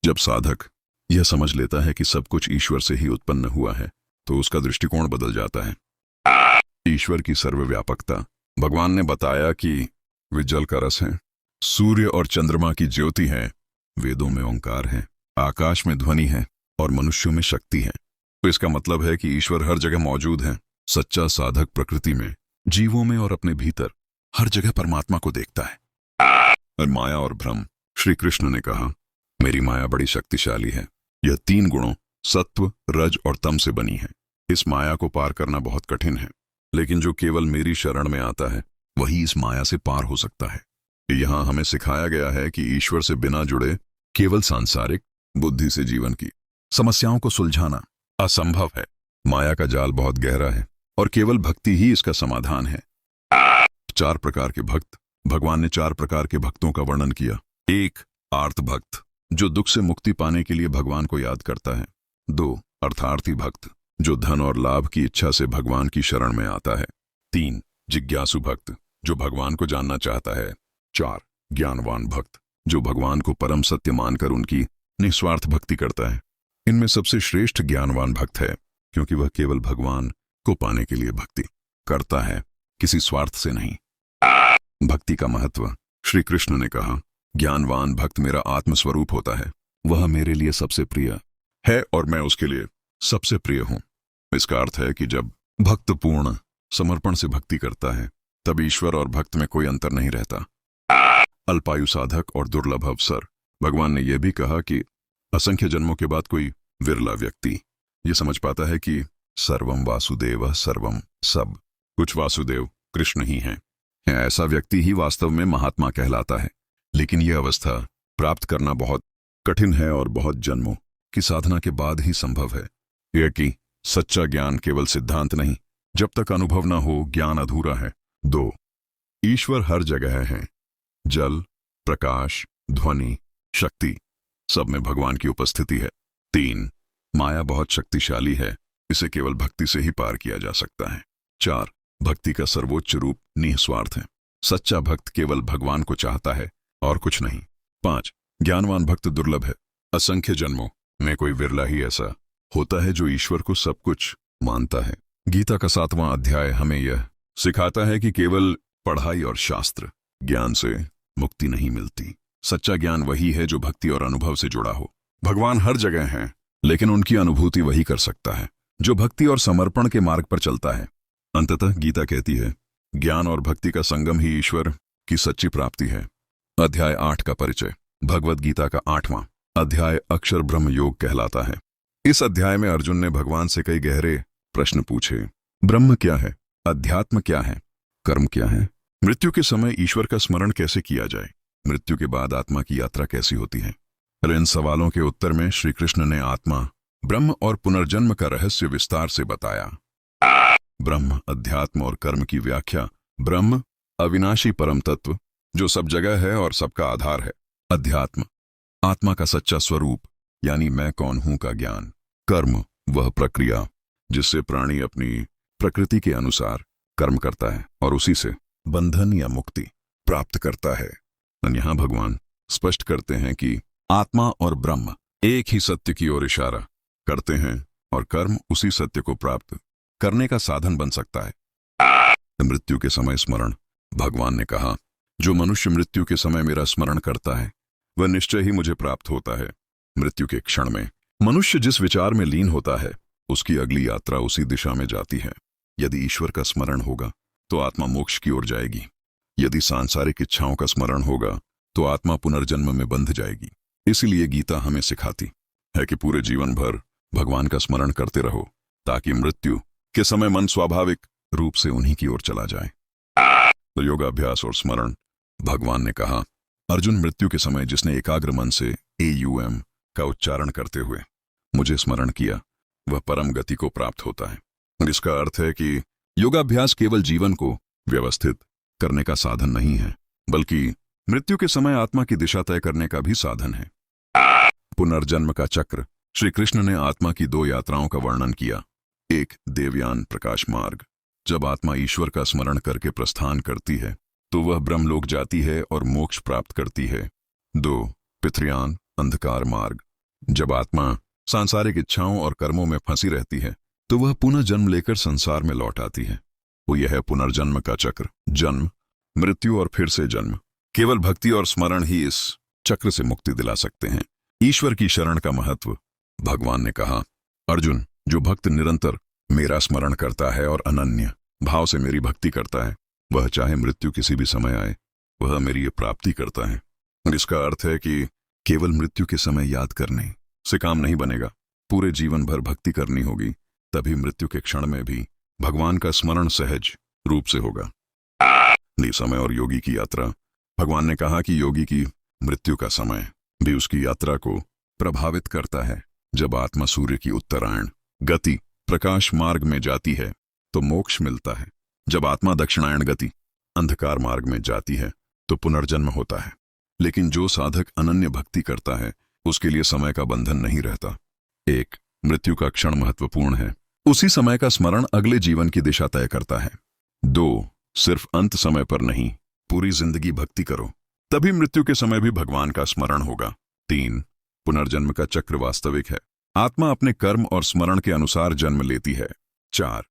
[SPEAKER 1] जब साधक यह समझ लेता है कि सब कुछ ईश्वर से ही उत्पन्न हुआ है, तो उसका दृष्टिकोण बदल जाता है। ईश्वर की सर्वव्यापकता। भगवान ने बताया कि वे जल का रस हैं, सूर्य और चंद्रमा की ज्योति हैं, वेदों में ओंकार है, आकाश में ध्वनि है और मनुष्यों में शक्ति है। तो इसका मतलब है कि ईश्वर हर जगह मौजूद है। सच्चा साधक प्रकृति में, जीवों में और अपने भीतर हर जगह परमात्मा को देखता है। और माया और भ्रम। श्री कृष्ण ने कहा, मेरी माया बड़ी शक्तिशाली है। यह 3 गुणों सत्व, रज और तम से बनी है। इस माया को पार करना बहुत कठिन है, लेकिन जो केवल मेरी शरण में आता है वही इस माया से पार हो सकता है। यहाँ हमें सिखाया गया है कि ईश्वर से बिना जुड़े केवल सांसारिक बुद्धि से जीवन की समस्याओं को सुलझाना असंभव है। माया का जाल बहुत गहरा है और केवल भक्ति ही इसका समाधान है। 4 प्रकार के भक्त। भगवान ने 4 प्रकार के भक्तों का वर्णन किया। 1. आर्त भक्त, जो दुख से मुक्ति पाने के लिए भगवान को याद करता है। 2. अर्थार्थी भक्त, जो धन और लाभ की इच्छा से भगवान की शरण में आता है। 3. जिज्ञासु भक्त, जो भगवान को जानना चाहता है। 4. ज्ञानवान भक्त, जो भगवान को परम सत्य मानकर उनकी निस्वार्थ भक्ति करता है। इनमें सबसे श्रेष्ठ ज्ञानवान भक्त है, क्योंकि वह केवल भगवान को पाने के लिए भक्ति करता है, किसी स्वार्थ से नहीं। भक्ति का महत्व। श्री कृष्ण ने कहा, ज्ञानवान भक्त मेरा आत्मस्वरूप होता है। वह मेरे लिए सबसे प्रिय है और मैं उसके लिए सबसे प्रिय हूं। इसका अर्थ है कि जब भक्त पूर्ण समर्पण से भक्ति करता है, तब ईश्वर और भक्त में कोई अंतर नहीं रहता। अल्पायु साधक और दुर्लभ अवसर। भगवान ने यह भी कहा कि असंख्य जन्मों के बाद कोई विरला व्यक्ति यह समझ पाता है कि सर्वम वासुदेव सर्वम, सब कुछ वासुदेव कृष्ण ही हैं। ऐसा व्यक्ति ही वास्तव में महात्मा कहलाता है। लेकिन यह अवस्था प्राप्त करना बहुत कठिन है और बहुत जन्मों की साधना के बाद ही संभव है। यह कि सच्चा ज्ञान केवल सिद्धांत नहीं, जब तक अनुभव न हो ज्ञान अधूरा है। 2. ईश्वर हर जगह है। जल, प्रकाश, ध्वनि, शक्ति, सब में भगवान की उपस्थिति है। 3. माया बहुत शक्तिशाली है, इसे केवल भक्ति से ही पार किया जा सकता है। 4. भक्ति का सर्वोच्च रूप निस्वार्थ है। सच्चा भक्त केवल भगवान को चाहता है और कुछ नहीं। 5. ज्ञानवान भक्त दुर्लभ है। असंख्य जन्मों में कोई विरला ही ऐसा होता है जो ईश्वर को सब कुछ मानता है। गीता का 7वां अध्याय हमें यह सिखाता है कि केवल पढ़ाई और शास्त्र ज्ञान से मुक्ति नहीं मिलती। सच्चा ज्ञान वही है जो भक्ति और अनुभव से जुड़ा हो। भगवान हर जगह हैं, लेकिन उनकी अनुभूति वही कर सकता है जो भक्ति और समर्पण के मार्ग पर चलता है। अंततः गीता कहती है, ज्ञान और भक्ति का संगम ही ईश्वर की सच्ची प्राप्ति है। अध्याय 8 का परिचय। भगवद गीता का 8वां अध्याय अक्षर ब्रह्म योग कहलाता है। इस अध्याय में अर्जुन ने भगवान से कई गहरे प्रश्न पूछे। ब्रह्म क्या है? अध्यात्म क्या है? कर्म क्या है? मृत्यु के समय ईश्वर का स्मरण कैसे किया जाए? मृत्यु के बाद आत्मा की यात्रा कैसी होती है? इन सवालों के उत्तर में श्री कृष्ण ने आत्मा, ब्रह्म और पुनर्जन्म का रहस्य विस्तार से बताया। ब्रह्म, अध्यात्म और कर्म की व्याख्या। ब्रह्म अविनाशी परम तत्व जो सब जगह है और सबका आधार है। अध्यात्म आत्मा का सच्चा स्वरूप यानी मैं कौन हूं का ज्ञान। कर्म वह प्रक्रिया जिससे प्राणी अपनी प्रकृति के अनुसार कर्म करता है और उसी से बंधन या मुक्ति प्राप्त करता है। यहां भगवान स्पष्ट करते हैं कि आत्मा और ब्रह्म एक ही सत्य की ओर इशारा करते हैं और कर्म उसी सत्य को प्राप्त करने का साधन बन सकता है। मृत्यु के समय स्मरण। भगवान ने कहा, जो मनुष्य मृत्यु के समय मेरा स्मरण करता है वह निश्चय ही मुझे प्राप्त होता है। मृत्यु के क्षण में मनुष्य जिस विचार में लीन होता है उसकी अगली यात्रा उसी दिशा में जाती है। यदि ईश्वर का स्मरण होगा तो आत्मा मोक्ष की ओर जाएगी। यदि सांसारिक इच्छाओं का स्मरण होगा तो आत्मा पुनर्जन्म में बंध जाएगी। इसीलिए गीता हमें सिखाती है कि पूरे जीवन भर भगवान का स्मरण करते रहो ताकि मृत्यु के समय मन स्वाभाविक रूप से उन्हीं की ओर चला जाए। तो योगाभ्यास और स्मरण। भगवान ने कहा, अर्जुन, मृत्यु के समय जिसने एकाग्र मन से AUM का उच्चारण करते हुए मुझे स्मरण किया वह परम गति को प्राप्त होता है। इसका अर्थ है कि योगाभ्यास केवल जीवन को व्यवस्थित करने का साधन नहीं है, बल्कि मृत्यु के समय आत्मा की दिशा तय करने का भी साधन है। पुनर्जन्म का चक्र। श्री कृष्ण ने आत्मा की 2 यात्राओं का वर्णन किया। 1 देवयान प्रकाश मार्ग, जब आत्मा ईश्वर का स्मरण करके प्रस्थान करती है तो वह ब्रह्मलोक जाती है और मोक्ष प्राप्त करती है। 2 पितृयान अंधकार मार्ग, जब आत्मा सांसारिक इच्छाओं और कर्मों में फंसी रहती है तो वह पुनः जन्म लेकर संसार में लौट आती है। वो यह है पुनर्जन्म का चक्र। जन्म, मृत्यु और फिर से जन्म। केवल भक्ति और स्मरण ही इस चक्र से मुक्ति दिला सकते हैं। ईश्वर की शरण का महत्व। भगवान ने कहा, अर्जुन, जो भक्त निरंतर मेरा स्मरण करता है और अनन्य भाव से मेरी भक्ति करता है वह चाहे मृत्यु किसी भी समय आए वह मेरी प्राप्ति करता है। इसका अर्थ है कि केवल मृत्यु के समय याद करने से काम नहीं बनेगा, पूरे जीवन भर भक्ति करनी होगी, तभी मृत्यु के क्षण में भी भगवान का स्मरण सहज रूप से होगा। समय और योगी की यात्रा। भगवान ने कहा कि योगी की मृत्यु का समय भी उसकी यात्रा को प्रभावित करता है। जब आत्मा सूर्य की उत्तरायण गति प्रकाश मार्ग में जाती है तो मोक्ष मिलता है। जब आत्मा दक्षिणायण गति अंधकार मार्ग में जाती है तो पुनर्जन्म होता है। लेकिन जो साधक अनन्य भक्ति करता है उसके लिए समय का बंधन नहीं रहता। 1 मृत्यु का क्षण महत्वपूर्ण है, उसी समय का स्मरण अगले जीवन की दिशा तय करता है। 2 सिर्फ अंत समय पर नहीं, पूरी जिंदगी भक्ति करो, तभी मृत्यु के समय भी भगवान का स्मरण होगा। 3 पुनर्जन्म का चक्र वास्तविक है, आत्मा अपने कर्म और स्मरण के अनुसार जन्म लेती है। 4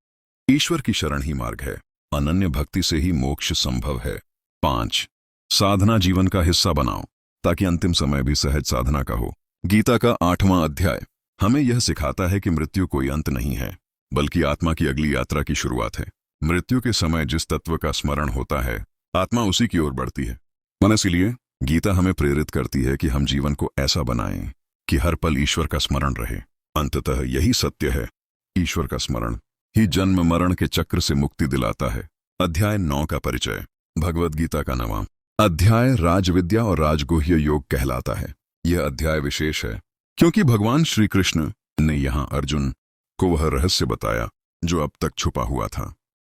[SPEAKER 1] ईश्वर की शरण ही मार्ग है, अनन्य भक्ति से ही मोक्ष संभव है। 5 साधना जीवन का हिस्सा बनाओ ताकि अंतिम समय भी सहज साधना का हो। गीता का 8वां अध्याय हमें यह सिखाता है कि मृत्यु कोई अंत नहीं है, बल्कि आत्मा की अगली यात्रा की शुरुआत है। मृत्यु के समय जिस तत्व का स्मरण होता है आत्मा उसी की ओर बढ़ती है। इसीलिए गीता हमें प्रेरित करती है कि हम जीवन को ऐसा बनाएं कि हर पल ईश्वर का स्मरण रहे। अंततः यही सत्य है, ईश्वर का स्मरण ही जन्म मरण के चक्र से मुक्ति दिलाता है। अध्याय 9 का परिचय। भगवद गीता का 9वां अध्याय राजविद्या और राजगुह्य योग कहलाता है। यह अध्याय विशेष है क्योंकि भगवान श्री कृष्ण ने यहाँ अर्जुन को वह रहस्य बताया जो अब तक छुपा हुआ था।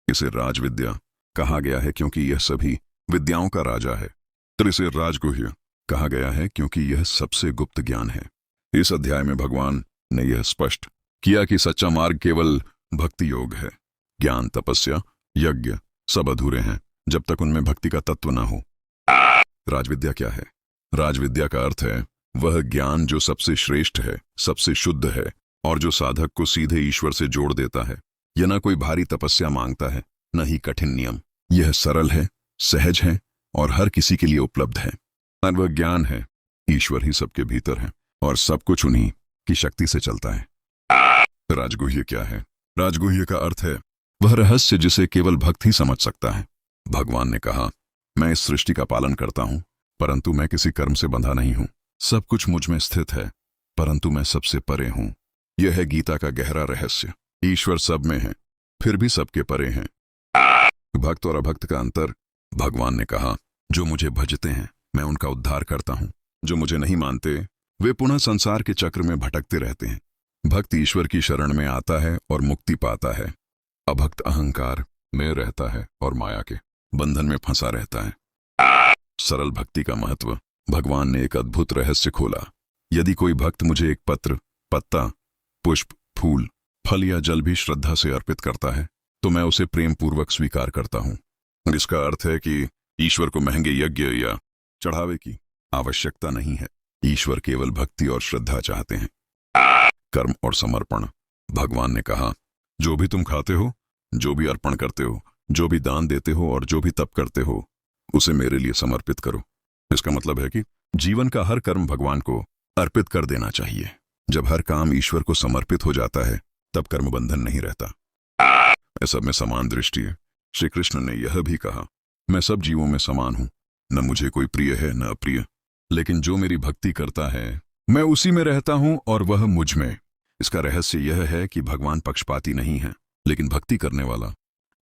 [SPEAKER 1] इसे राजविद्या कहा गया है क्योंकि यह सभी विद्याओं का राजा है, तो इसे राजगुह्य कहा गया है क्योंकि यह सबसे गुप्त ज्ञान है। इस अध्याय में भगवान ने यह स्पष्ट किया कि सच्चा मार्ग केवल भक्ति योग है। ज्ञान, तपस्या, यज्ञ सब अधूरे हैं जब तक उनमें भक्ति का तत्व न हो। राजविद्या क्या है? राजविद्या का अर्थ है वह ज्ञान जो सबसे श्रेष्ठ है, सबसे शुद्ध है और जो साधक को सीधे ईश्वर से जोड़ देता है। यह न कोई भारी तपस्या मांगता है, न ही कठिन नियम। यह सरल है, सहज है और हर किसी के लिए उपलब्ध है। और वह ज्ञान है, ईश्वर ही सबके भीतर है और सब कुछ उन्हीं की शक्ति से चलता है। राजगुह्य क्या है? राजगुह्य का अर्थ है वह रहस्य जिसे केवल भक्त ही समझ सकता है। भगवान ने कहा, मैं इस सृष्टि का पालन करता हूं, परंतु मैं किसी कर्म से बंधा नहीं हूं। सब कुछ मुझ में स्थित है, परंतु मैं सबसे परे हूं। यह है गीता का गहरा रहस्य। ईश्वर सब में है, फिर भी सबके परे हैं। भक्त और अभक्त का अंतर। भगवान ने कहा, जो मुझे भजते हैं मैं उनका उद्धार करता हूं। जो मुझे नहीं मानते वे पुनः संसार के चक्र में भटकते रहते हैं। भक्त ईश्वर की शरण में आता है और मुक्ति पाता है। अभक्त अहंकार में रहता है और माया के बंधन में फंसा रहता है। सरल भक्ति का महत्व। भगवान ने एक अद्भुत रहस्य खोला। यदि कोई भक्त मुझे एक पत्र, पत्ता, पुष्प, फूल, फल या जल भी श्रद्धा से अर्पित करता है तो मैं उसे प्रेम पूर्वक स्वीकार करता हूं। इसका अर्थ है कि ईश्वर को महंगे यज्ञ या चढ़ावे की आवश्यकता नहीं है। ईश्वर केवल भक्ति और श्रद्धा चाहते हैं। कर्म और समर्पण। भगवान ने कहा, जो भी तुम खाते हो, जो भी अर्पण करते हो, जो भी दान देते हो और जो भी तप करते हो, उसे मेरे लिए समर्पित करो। इसका मतलब है कि जीवन का हर कर्म भगवान को अर्पित कर देना चाहिए। जब हर काम ईश्वर को समर्पित हो जाता है तब कर्म बंधन नहीं रहता। सब में समान दृष्टि है। श्री कृष्ण ने यह भी कहा, मैं सब जीवों में समान हूं, न मुझे कोई प्रिय है न अप्रिय, लेकिन जो मेरी भक्ति करता है मैं उसी में रहता हूं और वह मुझ में। इसका रहस्य यह है कि भगवान पक्षपाती नहीं है, लेकिन भक्ति करने वाला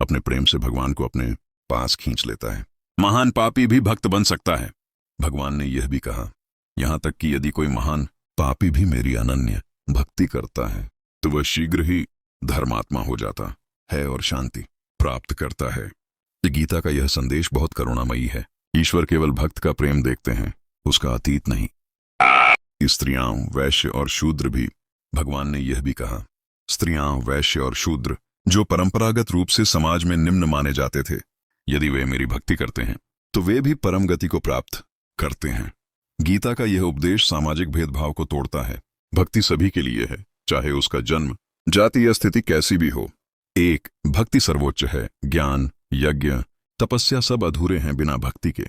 [SPEAKER 1] अपने प्रेम से भगवान को अपने पास खींच लेता है। महान पापी भी भक्त बन सकता है। भगवान ने यह भी कहा, यहां तक कि यदि कोई महान पापी भी मेरी अनन्य भक्ति करता है तो वह शीघ्र ही धर्मात्मा हो जाता है और शांति प्राप्त करता है। गीता का यह संदेश बहुत करुणामयी है। ईश्वर केवल भक्त का प्रेम देखते हैं, उसका अतीत नहीं। स्त्रियां, वैश्य और शूद्र भी। भगवान ने यह भी कहा, स्त्रियां, वैश्य और शूद्र जो परंपरागत रूप से समाज में निम्न माने जाते थे, यदि वे मेरी भक्ति करते हैं तो वे भी परम गति को प्राप्त करते हैं। गीता का यह उपदेश सामाजिक भेदभाव को तोड़ता है। भक्ति सभी के लिए है, चाहे उसका जन्म, जाति या स्थिति कैसी भी हो। 1. भक्ति सर्वोच्च है। ज्ञान, यज्ञ, तपस्या सब अधूरे हैं बिना भक्ति के।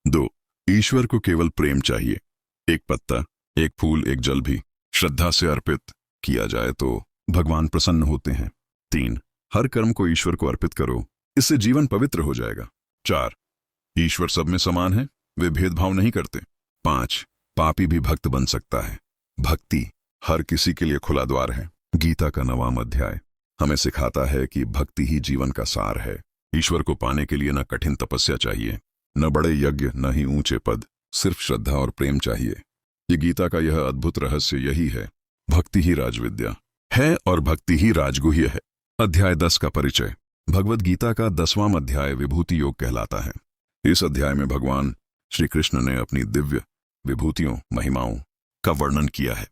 [SPEAKER 1] 2. ईश्वर को केवल प्रेम चाहिए। एक पत्ता, एक फूल, एक जल भी श्रद्धा से अर्पित किया जाए तो भगवान प्रसन्न होते हैं। 3. हर कर्म को ईश्वर को अर्पित करो, इससे जीवन पवित्र हो जाएगा। 4. ईश्वर सब में समान है, वे भेदभाव नहीं करते। 5. पापी भी भक्त बन सकता है। भक्ति हर किसी के लिए खुला द्वार है। गीता का 9वां अध्याय हमें सिखाता है कि भक्ति ही जीवन का सार है। ईश्वर को पाने के लिए न कठिन तपस्या चाहिए, न बड़े यज्ञ, न ही ऊंचे पद, सिर्फ श्रद्धा और प्रेम चाहिए। ये गीता का यह अद्भुत रहस्य यही है। भक्ति ही राजविद्या है और भक्ति ही राजगुह्य है। अध्याय 10 का परिचय। भगवद गीता का 10वां अध्याय विभूति योग कहलाता है। इस अध्याय में भगवान श्री कृष्ण ने अपनी दिव्य विभूतियों, महिमाओं का वर्णन किया है।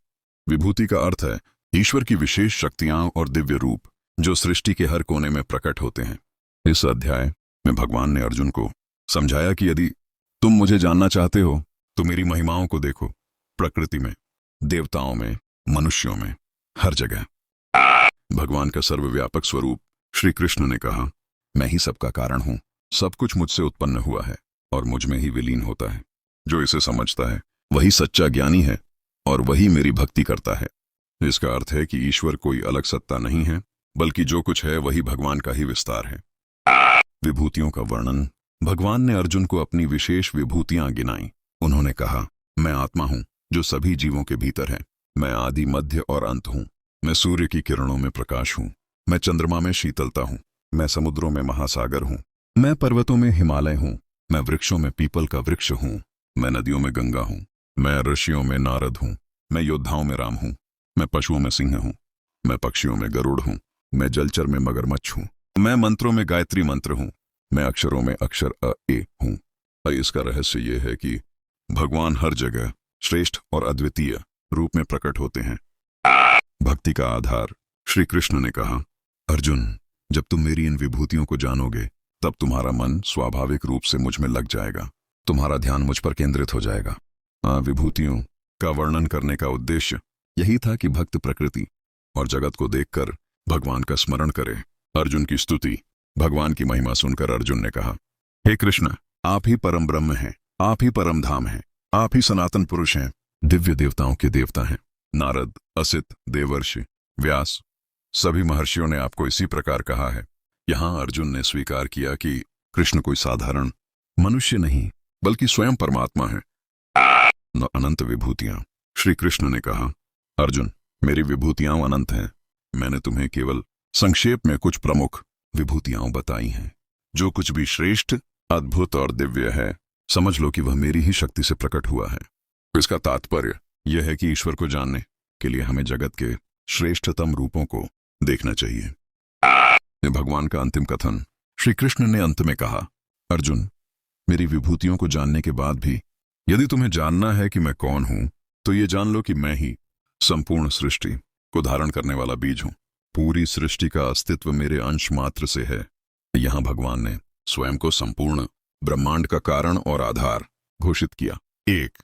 [SPEAKER 1] विभूति का अर्थ है ईश्वर की विशेष शक्तियां और दिव्य रूप जो सृष्टि के हर कोने में प्रकट होते हैं। इस अध्याय में भगवान ने अर्जुन को समझाया कि यदि तुम मुझे जानना चाहते हो तो मेरी महिमाओं को देखो, प्रकृति में, देवताओं में, मनुष्यों में, हर जगह। भगवान का सर्वव्यापक स्वरूप। श्री कृष्ण ने कहा, मैं ही सबका कारण हूं, सब कुछ मुझसे उत्पन्न हुआ है और मुझ में ही विलीन होता है। जो इसे समझता है वही सच्चा ज्ञानी है और वही मेरी भक्ति करता है। इसका अर्थ है कि ईश्वर कोई अलग सत्ता नहीं है, बल्कि जो कुछ है वही भगवान का ही विस्तार है। विभूतियों का वर्णन। भगवान ने अर्जुन को अपनी विशेष विभूतियां गिनाई। उन्होंने कहा, मैं आत्मा हूं जो सभी जीवों के भीतर है। मैं आदि, मध्य और अंत हूं। मैं सूर्य की किरणों में प्रकाश हूं। मैं चंद्रमा में शीतलता हूं। मैं समुद्रों में महासागर हूं। मैं पर्वतों में हिमालय हूं। मैं वृक्षों में पीपल का वृक्ष हूँ, मैं नदियों में गंगा हूँ, मैं ऋषियों में नारद हूँ, मैं योद्धाओं में राम हूँ, मैं पशुओं में सिंह हूँ, मैं पक्षियों में गरुड़ हूँ, मैं जलचर में मगरमच्छ हूँ, मैं मंत्रों में गायत्री मंत्र हूँ, मैं अक्षरों में अक्षर अ ए हूँ। इसका रहस्य यह है कि भगवान हर जगह श्रेष्ठ और अद्वितीय रूप में प्रकट होते हैं। भक्ति का आधार। श्री कृष्ण ने कहा, अर्जुन, जब तुम मेरी इन विभूतियों को जानोगे तब तुम्हारा मन स्वाभाविक रूप से मुझ में लग जाएगा, तुम्हारा ध्यान मुझ पर केंद्रित हो जाएगा। विभूतियों का वर्णन करने का उद्देश्य यही था कि भक्त प्रकृति और जगत को देखकर भगवान का स्मरण करे। अर्जुन की स्तुति। भगवान की महिमा सुनकर अर्जुन ने कहा, हे कृष्ण, आप ही परम ब्रह्म हैं, आप ही परम धाम हैं, आप ही सनातन पुरुष हैं, दिव्य देवताओं के देवता हैं। नारद, असित, देवर्षि, व्यास सभी महर्षियों ने आपको इसी प्रकार कहा है। यहां अर्जुन ने स्वीकार किया कि कृष्ण कोई साधारण मनुष्य नहीं बल्कि स्वयं परमात्मा है। अनंत विभूतियां। श्री कृष्ण ने कहा, अर्जुन, मेरी विभूतियां अनंत हैं। मैंने तुम्हें केवल संक्षेप में कुछ प्रमुख विभूतियां बताई हैं। जो कुछ भी श्रेष्ठ, अद्भुत और दिव्य है, समझ लो कि वह मेरी ही शक्ति से प्रकट हुआ है। इसका तात्पर्य यह है कि ईश्वर को जानने के लिए हमें जगत के श्रेष्ठतम रूपों को देखना चाहिए। भगवान का अंतिम कथन। श्री कृष्ण ने अंत में कहा, अर्जुन, मेरी विभूतियों को जानने के बाद भी यदि तुम्हें जानना है कि मैं कौन हूं, तो ये जान लो कि मैं ही संपूर्ण सृष्टि को धारण करने वाला बीज हूं। पूरी सृष्टि का अस्तित्व मेरे अंश मात्र से है। यहां भगवान ने स्वयं को संपूर्ण ब्रह्मांड का कारण और आधार घोषित किया। 1.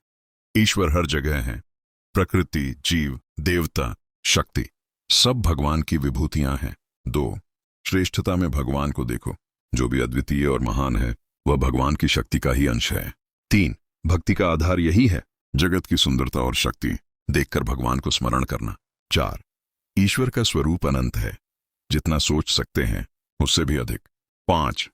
[SPEAKER 1] ईश्वर हर जगह है। प्रकृति, जीव, देवता, शक्ति सब भगवान की विभूतियां हैं। 2. श्रेष्ठता में भगवान को देखो। जो भी अद्वितीय और महान है वह भगवान की शक्ति का ही अंश है। 3. भक्ति का आधार यही है, जगत की सुंदरता और शक्ति देखकर भगवान को स्मरण करना। 4. ईश्वर का स्वरूप अनंत है, जितना सोच सकते हैं उससे भी अधिक। 5.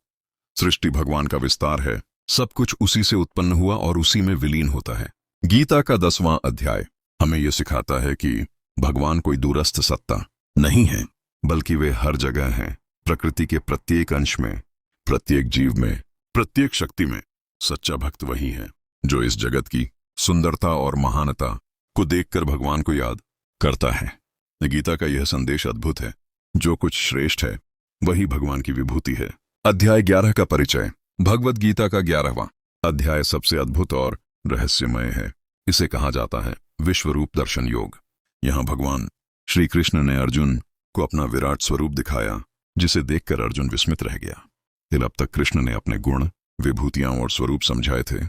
[SPEAKER 1] सृष्टि भगवान का विस्तार है, सब कुछ उसी से उत्पन्न हुआ और उसी में विलीन होता है। गीता का 10वां अध्याय हमें यह सिखाता है कि भगवान कोई दूरस्थ सत्ता नहीं है, बल्कि वे हर जगह हैं। प्रकृति के प्रत्येक अंश में, प्रत्येक जीव में, प्रत्येक शक्ति में। सच्चा भक्त वही है जो इस जगत की सुंदरता और महानता को देखकर भगवान को याद करता है। गीता का यह संदेश अद्भुत है। जो कुछ श्रेष्ठ है वही भगवान की विभूति है। अध्याय 11 का परिचय। भगवद गीता का 11वां अध्याय सबसे अद्भुत और रहस्यमय है। इसे कहा जाता है विश्वरूप दर्शन योग। यहां भगवान श्री कृष्ण ने अर्जुन को अपना विराट स्वरूप दिखाया, जिसे देखकर अर्जुन विस्मित रह गया। अब तक कृष्ण ने अपने गुण, विभूतियां और स्वरूप समझाए थे,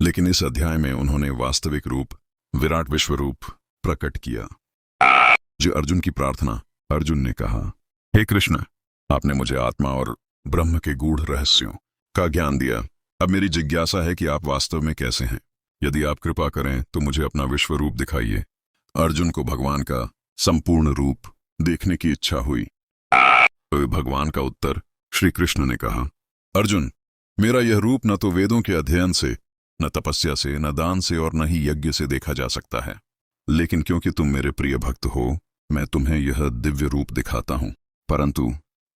[SPEAKER 1] लेकिन इस अध्याय में उन्होंने वास्तविक रूप, विराट विश्वरूप प्रकट किया। जो अर्जुन की प्रार्थना। अर्जुन ने कहा, हे कृष्ण, आपने मुझे आत्मा और ब्रह्म के गूढ़ रहस्यों का ज्ञान दिया। अब मेरी जिज्ञासा है कि आप वास्तव में कैसे हैं। यदि आप कृपा करें तो मुझे अपना विश्व रूप दिखाइए। अर्जुन को भगवान का संपूर्ण रूप देखने की इच्छा हुई। भगवान का उत्तर। श्री कृष्ण ने कहा, अर्जुन, मेरा यह रूप न तो वेदों के अध्ययन से, न तपस्या से, न दान से और न ही यज्ञ से देखा जा सकता है, लेकिन क्योंकि तुम मेरे प्रिय भक्त हो, मैं तुम्हें यह दिव्य रूप दिखाता हूं। परंतु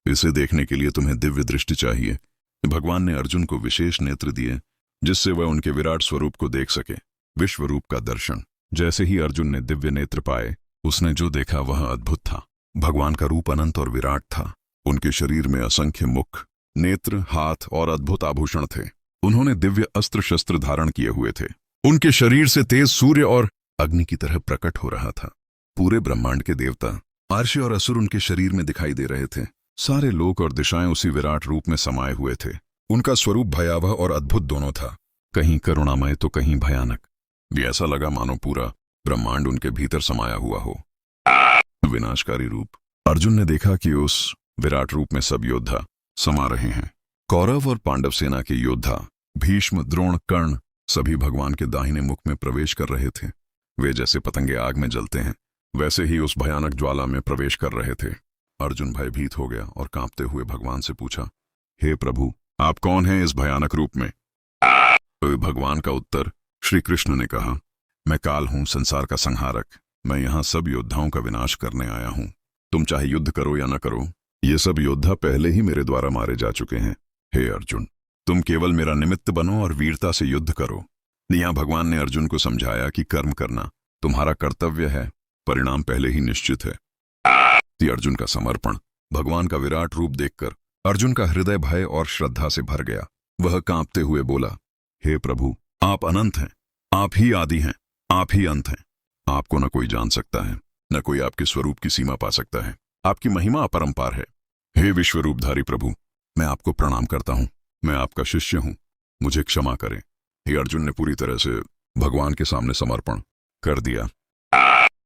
[SPEAKER 1] इसे देखने के लिए तुम्हें दिव्य दृष्टि चाहिए। भगवान ने अर्जुन को विशेष नेत्र दिए, जिससे वह उनके विराट स्वरूप को देख सके। विश्व रूप का दर्शन। जैसे ही अर्जुन ने दिव्य नेत्र पाए, उसने जो देखा वह अद्भुत था। भगवान का रूप अनंत और विराट था। उनके शरीर में असंख्य मुख, नेत्र, हाथ और अद्भुत आभूषण थे। उन्होंने दिव्य अस्त्र शस्त्र धारण किए हुए थे। उनके शरीर से तेज सूर्य और अग्नि की तरह प्रकट हो रहा था। पूरे ब्रह्मांड के देवता, अर्षि और असुर उनके शरीर में दिखाई दे रहे थे। सारे लोक और दिशाएं उसी विराट रूप में समाये हुए थे। उनका स्वरूप भयावह और अद्भुत दोनों था, कहीं करुणामय तो कहीं भयानक। भी ऐसा लगा मानो पूरा ब्रह्मांड उनके भीतर समाया हुआ हो। विनाशकारी रूप। अर्जुन ने देखा कि उस विराट रूप में सब योद्धा समा रहे हैं। कौरव और पांडव सेना के योद्धा भीष्म, द्रोण, कर्ण सभी भगवान के दाहिने मुख में प्रवेश कर रहे थे। वे जैसे पतंगे आग में जलते हैं, वैसे ही उस भयानक ज्वाला में प्रवेश कर रहे थे। अर्जुन भयभीत हो गया और कांपते हुए भगवान से पूछा, हे प्रभु, आप कौन हैं इस भयानक रूप में? भगवान का उत्तर। श्री कृष्ण ने कहा, मैं काल हूं, संसार का संहारक। मैं यहां सब योद्धाओं का विनाश करने आया हूं। तुम चाहे युद्ध करो या न करो, ये सब योद्धा पहले ही मेरे द्वारा मारे जा चुके हैं। हे अर्जुन, तुम केवल मेरा निमित्त बनो और वीरता से युद्ध करो। यहाँ भगवान ने अर्जुन को समझाया कि कर्म करना तुम्हारा कर्तव्य है, परिणाम पहले ही निश्चित है। अर्जुन का समर्पण। भगवान का विराट रूप देखकर अर्जुन का हृदय भय और श्रद्धा से भर गया। वह कांपते हुए बोला, हे प्रभु, आप अनंत हैं, आप ही आदि हैं, आप ही अंत हैं। आपको न कोई जान सकता है, न कोई आपके स्वरूप की सीमा पा सकता है। आपकी महिमा अपरंपार है। हे विश्वरूपधारी प्रभु, मैं आपको प्रणाम करता हूं। मैं आपका शिष्य हूं, मुझे क्षमा करें। हे अर्जुन ने पूरी तरह से भगवान के सामने समर्पण कर दिया।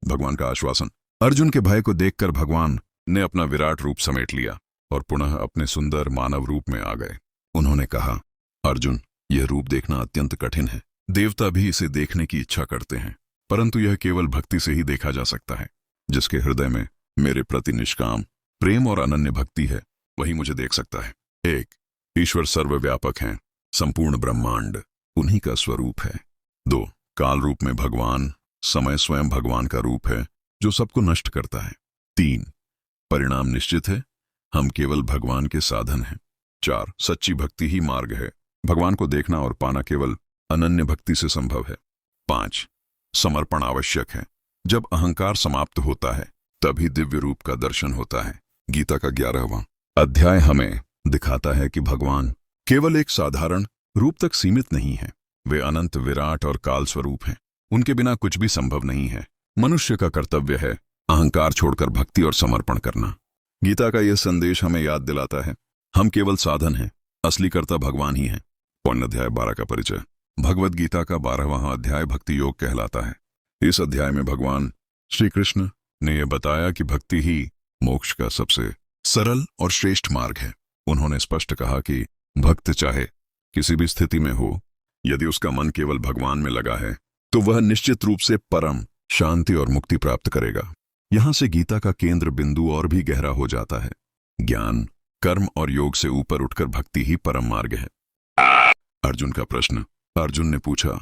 [SPEAKER 1] भगवान का आश्वासन। अर्जुन के भय को देखकर भगवान ने अपना विराट रूप समेट लिया और पुनः अपने सुंदर मानव रूप में आ गए। उन्होंने कहा, अर्जुन, यह रूप देखना अत्यंत कठिन है। देवता भी इसे देखने की इच्छा करते हैं, परंतु यह केवल भक्ति से ही देखा जा सकता है। जिसके हृदय में मेरे प्रति निष्काम प्रेम और अनन्य भक्ति है, वही मुझे देख सकता है। 1. ईश्वर सर्वव्यापक हैं, संपूर्ण ब्रह्मांड उन्हीं का स्वरूप है। 2. काल रूप में भगवान, समय स्वयं भगवान का रूप है जो सबको नष्ट करता है। 3. परिणाम निश्चित है, हम केवल भगवान के साधन हैं। 4. सच्ची भक्ति ही मार्ग है, भगवान को देखना और पाना केवल अनन्य भक्ति से संभव है। 5. समर्पण आवश्यक है, जब अहंकार समाप्त होता है तभी दिव्य रूप का दर्शन होता है। गीता का 11वां अध्याय हमें दिखाता है कि भगवान केवल एक साधारण रूप तक सीमित नहीं है, वे अनंत, विराट और काल स्वरूप हैं। उनके बिना कुछ भी संभव नहीं है। मनुष्य का कर्तव्य है अहंकार छोड़कर भक्ति और समर्पण करना। गीता का यह संदेश हमें याद दिलाता है, हम केवल साधन हैं, असली कर्ता भगवान ही हैं। पौन अध्याय 12 का परिचय। भगवद गीता का 12वां अध्याय भक्ति योग कहलाता है। इस अध्याय में भगवान श्री कृष्ण ने यह बताया कि भक्ति ही मोक्ष का सबसे सरल और श्रेष्ठ मार्ग है। उन्होंने स्पष्ट कहा कि भक्त चाहे किसी भी स्थिति में हो, यदि उसका मन केवल भगवान में लगा है तो वह निश्चित रूप से परम शांति और मुक्ति प्राप्त करेगा। यहां से गीता का केंद्र बिंदु और भी गहरा हो जाता है। ज्ञान, कर्म और योग से ऊपर उठकर भक्ति ही परम मार्ग है। अर्जुन का प्रश्न। अर्जुन ने पूछा,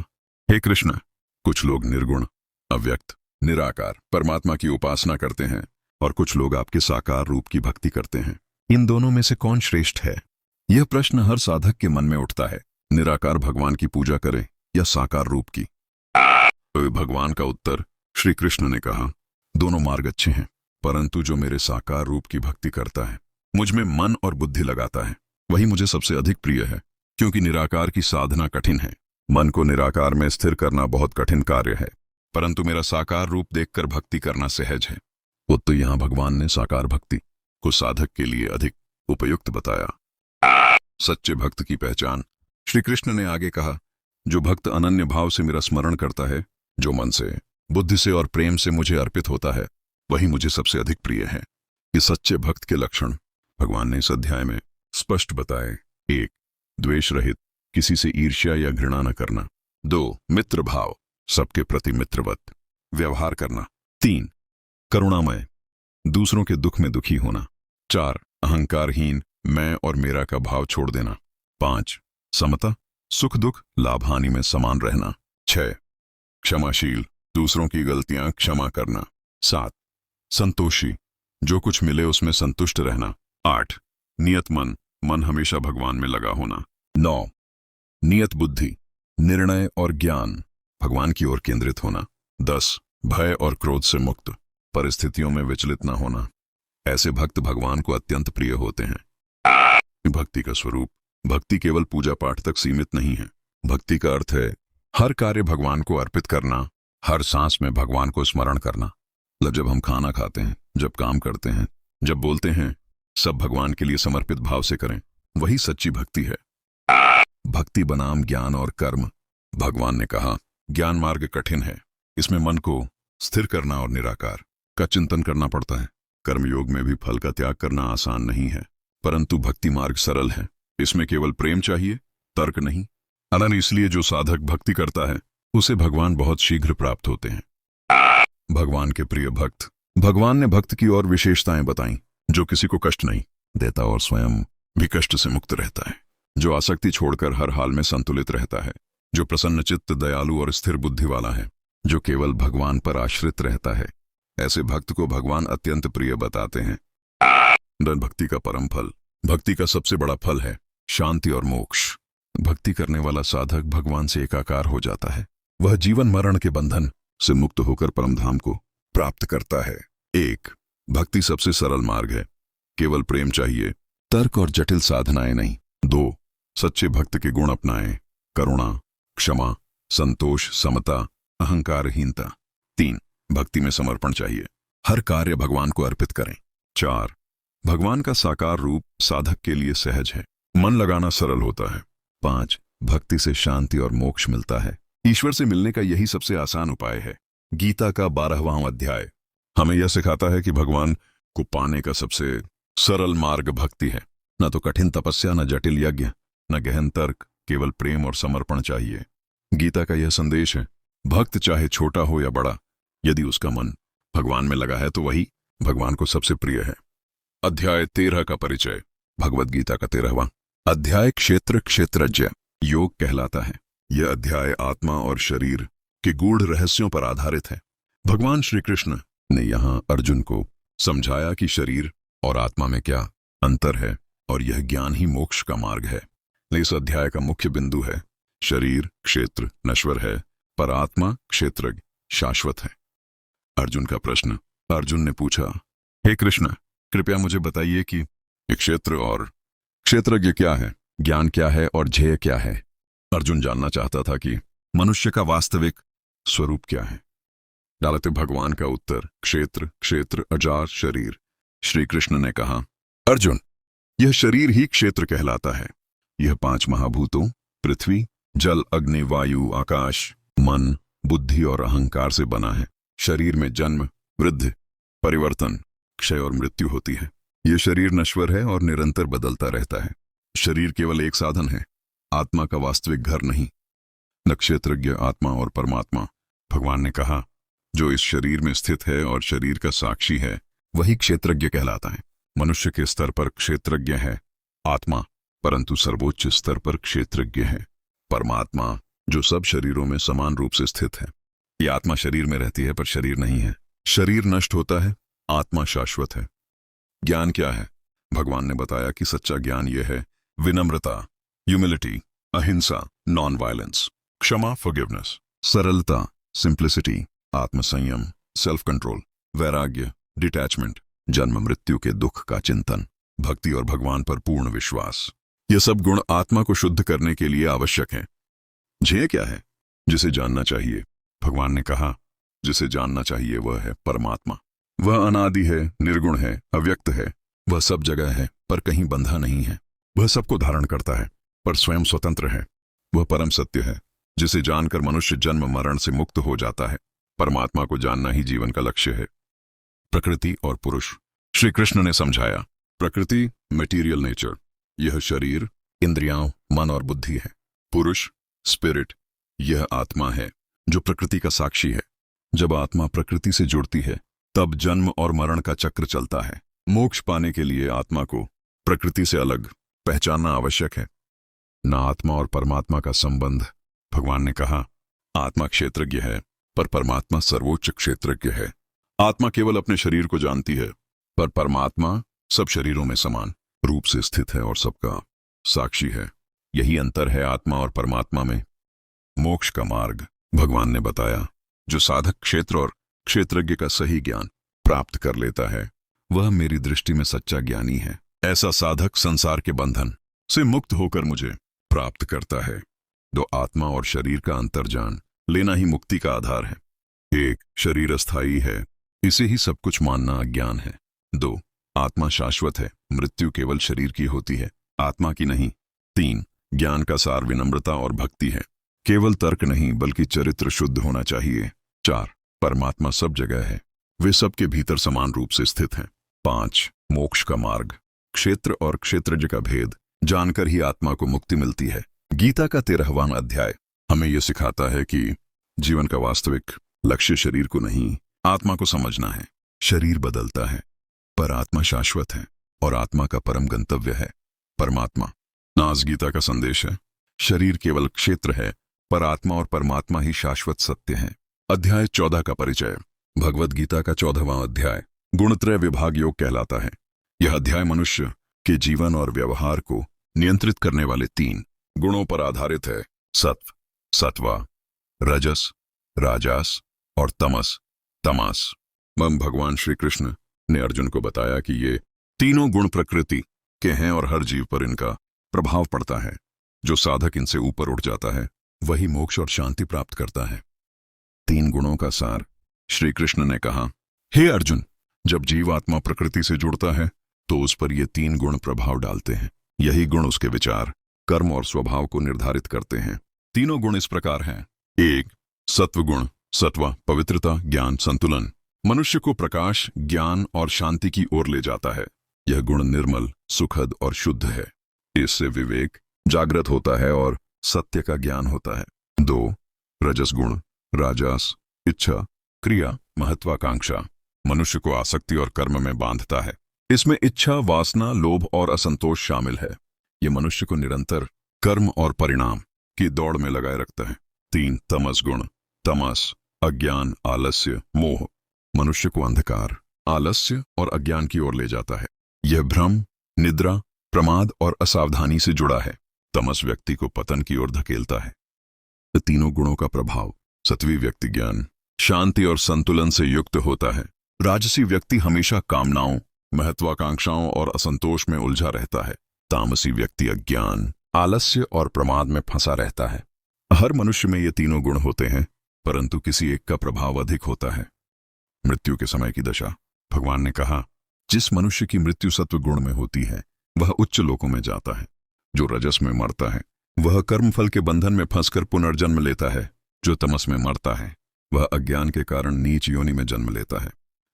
[SPEAKER 1] हे कृष्ण, कुछ लोग निर्गुण, अव्यक्त, निराकार परमात्मा की उपासना करते हैं और कुछ लोग आपके साकार रूप की भक्ति करते हैं। इन दोनों में से कौन श्रेष्ठ है? यह प्रश्न हर साधक के मन में उठता है। निराकार भगवान की पूजा करें या साकार रूप की? भगवान का उत्तर। श्री कृष्ण ने कहा, दोनों मार्ग अच्छे हैं, परंतु जो मेरे साकार रूप की भक्ति करता है, मुझ में मन और बुद्धि लगाता है, वही मुझे सबसे अधिक प्रिय है। क्योंकि निराकार की साधना कठिन है। मन को निराकार में स्थिर करना बहुत कठिन कार्य है, परंतु मेरा साकार रूप देखकर भक्ति करना सहज है। तो यहाँ भगवान ने साकार भक्ति को साधक के लिए अधिक उपयुक्त बताया। सच्चे भक्त की पहचान। श्री कृष्ण ने आगे कहा, जो भक्त अनन्य भाव से मेरा स्मरण करता है, जो मन से, बुद्धि से और प्रेम से मुझे अर्पित होता है, वही मुझे सबसे अधिक प्रिय है। इस सच्चे भक्त के लक्षण भगवान ने इस अध्याय में स्पष्ट बताए। 1. द्वेष रहित, किसी से ईर्ष्या या घृणा न करना। 2. मित्र भाव, सबके प्रति मित्रवत व्यवहार करना। 3. करुणामय, दूसरों के दुख में दुखी होना। 4. अहंकारहीन, मैं और मेरा का भाव छोड़ देना। 5. समता, सुख दुख लाभ हानि में समान रहना। 6. क्षमाशील, दूसरों की गलतियां क्षमा करना। 7. संतोषी, जो कुछ मिले उसमें संतुष्ट रहना। 8. नियतमन, मन हमेशा भगवान में लगा होना। 9. नियत बुद्धि, निर्णय और ज्ञान भगवान की ओर केंद्रित होना। 10. भय और क्रोध से मुक्त, परिस्थितियों में विचलित न होना। ऐसे भक्त भगवान को अत्यंत प्रिय होते हैं। भक्ति का स्वरूप। भक्ति केवल पूजा पाठ तक सीमित नहीं है। भक्ति का अर्थ है हर कार्य भगवान को अर्पित करना, हर सांस में भगवान को स्मरण करना। जब हम खाना खाते हैं, जब काम करते हैं, जब बोलते हैं, सब भगवान के लिए समर्पित भाव से करें, वही सच्ची भक्ति है। भक्ति बनाम ज्ञान और कर्म। भगवान ने कहा, ज्ञान मार्ग कठिन है, इसमें मन को स्थिर करना और निराकार का चिंतन करना पड़ता है। कर्मयोग में भी फल का त्याग करना आसान नहीं है, परंतु भक्ति मार्ग सरल है। इसमें केवल प्रेम चाहिए, तर्क नहीं। अनन इसलिए जो साधक भक्ति करता है उसे भगवान बहुत शीघ्र प्राप्त होते हैं। भगवान के प्रिय भक्त। भगवान ने भक्त की और विशेषताएं बताई, जो किसी को कष्ट नहीं देता और स्वयं भी कष्ट से मुक्त रहता है, जो आसक्ति छोड़कर हर हाल में संतुलित रहता है, जो प्रसन्न चित्त, दयालु और स्थिर बुद्धि वाला है, जो केवल भगवान पर आश्रित रहता है। ऐसे भक्त को भगवान अत्यंत प्रिय बताते हैं। भक्ति का परम फल। भक्ति का सबसे बड़ा फल है शांति और मोक्ष। भक्ति करने वाला साधक भगवान से एकाकार हो जाता है। वह जीवन मरण के बंधन से मुक्त होकर परमधाम को प्राप्त करता है। 1. भक्ति सबसे सरल मार्ग है। केवल प्रेम चाहिए, तर्क और जटिल साधनाएं नहीं। 2. सच्चे भक्त के गुण अपनाएं, करुणा, क्षमा, संतोष, समता, अहंकारहीनता। 3. भक्ति में समर्पण चाहिए, हर कार्य भगवान को अर्पित करें। 4. भगवान का साकार रूप साधक के लिए सहज है, मन लगाना सरल होता है। 5. भक्ति से शांति और मोक्ष मिलता है। ईश्वर से मिलने का यही सबसे आसान उपाय है। गीता का 12वां अध्याय हमें यह सिखाता है कि भगवान को पाने का सबसे सरल मार्ग भक्ति है। न तो कठिन तपस्या, न जटिल यज्ञ, न गहन तर्क, केवल प्रेम और समर्पण चाहिए। गीता का यह संदेश है, भक्त चाहे छोटा हो या बड़ा, यदि उसका मन भगवान में लगा है तो वही भगवान को सबसे प्रिय है। अध्याय 13 का परिचय। भगवद गीता का 13वां अध्याय क्षेत्र क्षेत्रज्ञ योग कहलाता है। यह अध्याय आत्मा और शरीर के गूढ़ रहस्यों पर आधारित है। भगवान श्री कृष्ण ने यहाँ अर्जुन को समझाया कि शरीर और आत्मा में क्या अंतर है, और यह ज्ञान ही मोक्ष का मार्ग है। इस अध्याय का मुख्य बिंदु है, शरीर क्षेत्र नश्वर है, पर आत्मा क्षेत्रज्ञ शाश्वत है। अर्जुन का प्रश्न। अर्जुन ने पूछा, हे कृष्ण, कृपया मुझे बताइए कि क्षेत्र और क्षेत्रज्ञ क्या है, ज्ञान क्या है और ध्येय क्या है। अर्जुन जानना चाहता था कि मनुष्य का वास्तविक स्वरूप क्या है। डालते भगवान का उत्तर, क्षेत्र क्षेत्र अजार शरीर। श्री कृष्ण ने कहा, अर्जुन, यह शरीर ही क्षेत्र कहलाता है। यह 5 महाभूतों पृथ्वी, जल, अग्नि, वायु, आकाश, मन, बुद्धि और अहंकार से बना है। शरीर में जन्म, वृद्धि, परिवर्तन, क्षय और मृत्यु होती है। यह शरीर नश्वर है और निरंतर बदलता रहता है। शरीर केवल एक साधन है, आत्मा का वास्तविक घर नहीं। न क्षेत्रज्ञ आत्मा और परमात्मा। भगवान ने कहा, जो इस शरीर में स्थित है और शरीर का साक्षी है, वही क्षेत्रज्ञ कहलाता है। मनुष्य के स्तर पर क्षेत्रज्ञ है आत्मा, परंतु सर्वोच्च स्तर पर क्षेत्रज्ञ है परमात्मा, जो सब शरीरों में समान रूप से स्थित है। यह आत्मा शरीर में रहती है पर शरीर नहीं है। शरीर नष्ट होता है, आत्मा शाश्वत है। ज्ञान क्या है? भगवान ने बताया कि सच्चा ज्ञान यह है, विनम्रता, ह्यूमिलिटी, अहिंसा, नॉन वायलेंस, क्षमा, फॉरगिवनेस, सरलता, सिंप्लिसिटी, आत्मसंयम, सेल्फ कंट्रोल, वैराग्य, डिटैचमेंट, जन्म मृत्यु के दुख का चिंतन, भक्ति और भगवान पर पूर्ण विश्वास। ये सब गुण आत्मा को शुद्ध करने के लिए आवश्यक हैं। ध्येय क्या है? जिसे जानना चाहिए। भगवान ने कहा, जिसे जानना चाहिए वह है परमात्मा। वह अनादि है, निर्गुण है, अव्यक्त है। वह सब जगह है पर कहीं बंधा नहीं है। वह सबको धारण करता है पर स्वयं स्वतंत्र है। वह परम सत्य है, जिसे जानकर मनुष्य जन्म मरण से मुक्त हो जाता है। परमात्मा को जानना ही जीवन का लक्ष्य है। प्रकृति और पुरुष। श्री कृष्ण ने समझाया, प्रकृति मटेरियल नेचर, यह शरीर, इंद्रियां, मन और बुद्धि है। पुरुष स्पिरिट, यह आत्मा है जो प्रकृति का साक्षी है। जब आत्मा प्रकृति से जुड़ती है तब जन्म और मरण का चक्र चलता है। मोक्ष पाने के लिए आत्मा को प्रकृति से अलग पहचानना आवश्यक है। न आत्मा और परमात्मा का संबंध। भगवान ने कहा, आत्मा क्षेत्रज्ञ है पर परमात्मा सर्वोच्च क्षेत्रज्ञ है। आत्मा केवल अपने शरीर को जानती है, पर परमात्मा सब शरीरों में समान रूप से स्थित है और सबका साक्षी है। यही अंतर है आत्मा और परमात्मा में। मोक्ष का मार्ग। भगवान ने बताया, जो साधक क्षेत्र और क्षेत्रज्ञ का सही ज्ञान प्राप्त कर लेता है वह मेरी दृष्टि में सच्चा ज्ञानी है। ऐसा साधक संसार के बंधन से मुक्त होकर मुझे प्राप्त करता है। दो आत्मा और शरीर का अंतर जान लेना ही मुक्ति का आधार है। 1. शरीर अस्थायी है, इसे ही सब कुछ मानना अज्ञान है। 2. आत्मा शाश्वत है, मृत्यु केवल शरीर की होती है, आत्मा की नहीं। 3. ज्ञान का सार विनम्रता और भक्ति है, केवल तर्क नहीं बल्कि चरित्र शुद्ध होना चाहिए। 4. परमात्मा सब जगह है, वे सबके भीतर समान रूप से स्थित हैं। 5. मोक्ष का मार्ग। क्षेत्र और क्षेत्रज्ञ का भेद जानकर ही आत्मा को मुक्ति मिलती है। गीता का 13वां अध्याय हमें यह सिखाता है कि जीवन का वास्तविक लक्ष्य शरीर को नहीं, आत्मा को समझना है। शरीर बदलता है पर आत्मा शाश्वत है और आत्मा का परम गंतव्य है परमात्मा। नाज गीता का संदेश है, शरीर केवल क्षेत्र है पर आत्मा और परमात्मा ही शाश्वत सत्य है। अध्याय 14 का परिचय। भगवद गीता का 14वां अध्याय गुणत्रय विभाग योग कहलाता है। यह अध्याय मनुष्य के जीवन और व्यवहार को नियंत्रित करने वाले 3 गुणों पर आधारित है। सत्व, सत्वा, रजस, राजास और तमस, तमास। भगवान श्री कृष्ण ने अर्जुन को बताया कि ये तीनों गुण प्रकृति के हैं और हर जीव पर इनका प्रभाव पड़ता है। जो साधक इनसे ऊपर उठ जाता है वही मोक्ष और शांति प्राप्त करता है। 3 गुणों का सार श्री कृष्ण ने कहा, हे अर्जुन, जब जीवात्मा प्रकृति से जुड़ता है तो उस पर ये 3 गुण प्रभाव डालते हैं। यही गुण उसके विचार, कर्म और स्वभाव को निर्धारित करते हैं। तीनों गुण इस प्रकार हैं। 1. सत्व गुण, सत्वा, पवित्रता, ज्ञान, संतुलन। मनुष्य को प्रकाश, ज्ञान और शांति की ओर ले जाता है। यह गुण निर्मल, सुखद और शुद्ध है। इससे विवेक जागृत होता है और सत्य का ज्ञान होता है। 2. रजस गुण, राजास, इच्छा, क्रिया, महत्वाकांक्षा। मनुष्य को आसक्ति और कर्म में बांधता है। इसमें इच्छा, वासना, लोभ और असंतोष शामिल है। यह मनुष्य को निरंतर कर्म और परिणाम की दौड़ में लगाए रखता है। 3. तमस गुण, तमस, अज्ञान, आलस्य, मोह। मनुष्य को अंधकार, आलस्य और अज्ञान की ओर ले जाता है। यह भ्रम, निद्रा, प्रमाद और असावधानी से जुड़ा है। तमस व्यक्ति को पतन की ओर धकेलता है। तीनों गुणों का प्रभाव सत्वी व्यक्ति ज्ञान, शांति और संतुलन से युक्त होता है। राजसी व्यक्ति हमेशा कामनाओं, महत्वाकांक्षाओं और असंतोष में उलझा रहता है। तामसी व्यक्ति अज्ञान, आलस्य और प्रमाद में फंसा रहता है। हर मनुष्य में ये तीनों गुण होते हैं, परंतु किसी एक का प्रभाव अधिक होता है। मृत्यु के समय की दशा। भगवान ने कहा, जिस मनुष्य की मृत्यु सत्व गुण में होती है वह उच्च लोकों में जाता है। जो रजस में मरता है वह कर्मफल के बंधन में फंसकर पुनर्जन्म लेता है। जो तमस में मरता है वह अज्ञान के कारण नीच योनि में जन्म लेता है।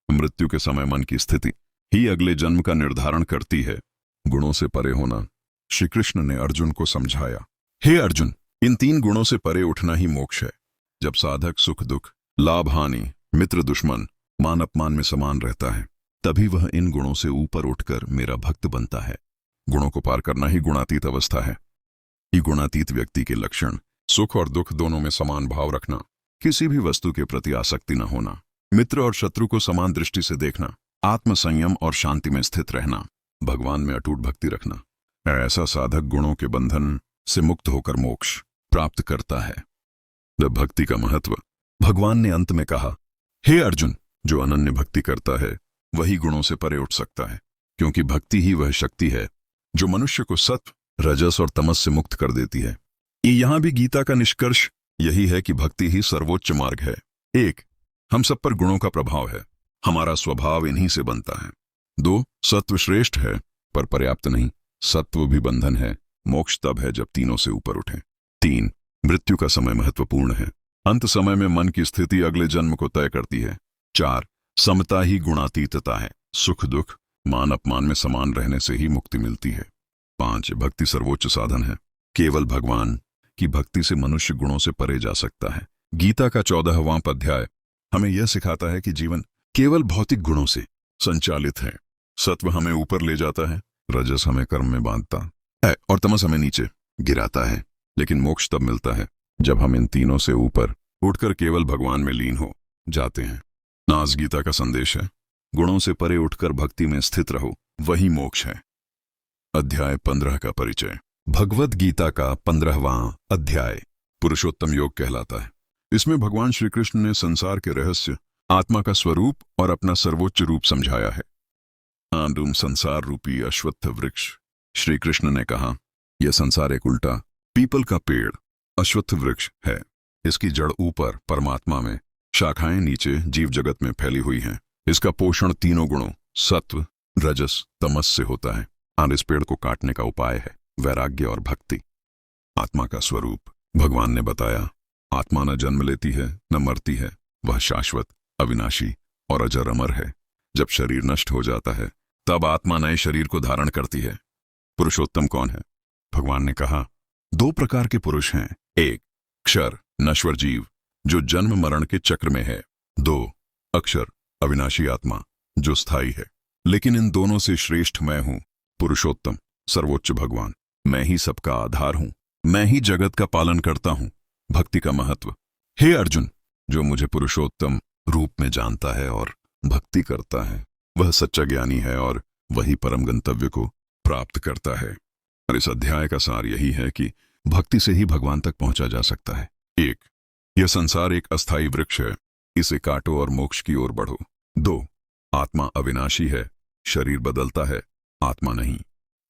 [SPEAKER 1] मृत्यु के समय मन की स्थिति ही अगले जन्म का निर्धारण करती है। गुणों से परे होना। श्री कृष्ण ने अर्जुन को समझाया, हे अर्जुन, इन 3 गुणों से परे उठना ही मोक्ष है। जब साधक सुख दुख, लाभ हानि, मित्र दुश्मन, मान अपमान में समान रहता है, तभी वह इन गुणों से ऊपर उठकर मेरा भक्त बनता है। गुणों को पार करना ही गुणातीत अवस्था है। ये गुणातीत व्यक्ति के लक्षण सुख और दुख दोनों में समान भाव रखना, किसी भी वस्तु के प्रति आसक्ति न होना, मित्र और शत्रु को समान दृष्टि से देखना, आत्मसंयम और शांति में स्थित रहना, भगवान में अटूट भक्ति रखना। ऐसा साधक गुणों के बंधन से मुक्त होकर मोक्ष प्राप्त करता है। भक्ति का महत्व। भगवान ने अंत में कहा, हे अर्जुन, जो अनन्य भक्ति करता है वही गुणों से परे उठ सकता है, क्योंकि भक्ति ही वह शक्ति है जो मनुष्य को सत्व, रजस और तमस से मुक्त कर देती है। यहां भी गीता का निष्कर्ष यही है कि भक्ति ही सर्वोच्च मार्ग है। 1. हम सब पर गुणों का प्रभाव है, हमारा स्वभाव इन्हीं से बनता है। 2. सत्व श्रेष्ठ है पर पर्याप्त नहीं, सत्व भी बंधन है। मोक्ष तब है जब तीनों से ऊपर उठे। 3. मृत्यु का समय महत्वपूर्ण है, अंत समय में मन की स्थिति अगले जन्म को तय करती है। 4. समता ही गुणातीतता है, सुख दुख, मान अपमान में समान रहने से ही मुक्ति मिलती है। 5. भक्ति सर्वोच्च साधन है, केवल भगवान की भक्ति से मनुष्य गुणों से परे जा सकता है। गीता का 14वां अध्याय हमें यह सिखाता है कि जीवन केवल भौतिक गुणों से संचालित है। सत्व हमें ऊपर ले जाता है, रजस हमें कर्म में बांधता है और तमस हमें नीचे गिराता है। लेकिन मोक्ष तब मिलता है जब हम इन तीनों से ऊपर उठकर केवल भगवान में लीन हो जाते हैं। नाज गीता का संदेश है, गुणों से परे उठकर भक्ति में स्थित रहो, वही मोक्ष है। अध्याय 15 का परिचय। भगवद गीता का 15वां अध्याय पुरुषोत्तम योग कहलाता है। इसमें भगवान श्री कृष्ण ने संसार के रहस्य, आत्मा का स्वरूप और अपना सर्वोच्च रूप समझाया है। आंडूम संसार रूपी अश्वत्थ वृक्ष। श्री कृष्ण ने कहा, यह संसार एक उल्टा पीपल का पेड़ अश्वत्थ वृक्ष है। इसकी जड़ ऊपर परमात्मा में, शाखाएं नीचे जीव जगत में फैली हुई हैं। इसका पोषण तीनों गुणों सत्व, रजस, तमस से होता है। और इस पेड़ को काटने का उपाय है वैराग्य और भक्ति। आत्मा का स्वरूप। भगवान ने बताया, आत्मा न जन्म लेती है न मरती है, वह शाश्वत, अविनाशी और अजर अमर है। जब शरीर नष्ट हो जाता है तब आत्मा नए शरीर को धारण करती है। पुरुषोत्तम कौन है? भगवान ने कहा, 2 प्रकार के पुरुष हैं। 1. क्षर, नश्वर जीव जो जन्म मरण के चक्र में है। 2. अक्षर, अविनाशी आत्मा जो स्थायी है। लेकिन इन दोनों से श्रेष्ठ मैं हूं, पुरुषोत्तम, सर्वोच्च भगवान। मैं ही सबका आधार हूं, मैं ही जगत का पालन करता हूं। भक्ति का महत्व। हे अर्जुन, जो मुझे पुरुषोत्तम रूप में जानता है और भक्ति करता है वह सच्चा ज्ञानी है और वही परम गंतव्य को प्राप्त करता है। और इस अध्याय का सार यही है कि भक्ति से ही भगवान तक पहुंचा जा सकता है। 1. यह संसार एक अस्थायी वृक्ष है, इसे काटो और मोक्ष की ओर बढ़ो। 2. आत्मा अविनाशी है, शरीर बदलता है, आत्मा नहीं।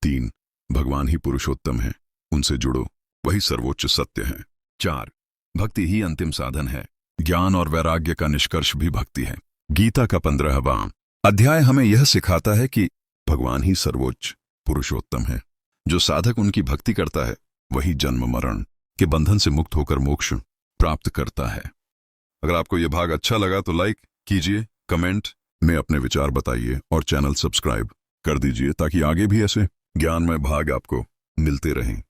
[SPEAKER 1] 3. भगवान ही पुरुषोत्तम है, उनसे जुड़ो, वही सर्वोच्च सत्य है। 4. भक्ति ही अंतिम साधन है, ज्ञान और वैराग्य का निष्कर्ष भी भक्ति है। गीता का 15वां अध्याय हमें यह सिखाता है कि भगवान ही सर्वोच्च पुरुषोत्तम है। जो साधक उनकी भक्ति करता है वही जन्म मरण के बंधन से मुक्त होकर मोक्ष प्राप्त करता है। अगर आपको यह भाग अच्छा लगा तो लाइक कीजिए, कमेंट में अपने विचार बताइए और चैनल सब्सक्राइब कर दीजिए ताकि आगे भी ऐसे ज्ञानमय भाग आपको मिलते रहें।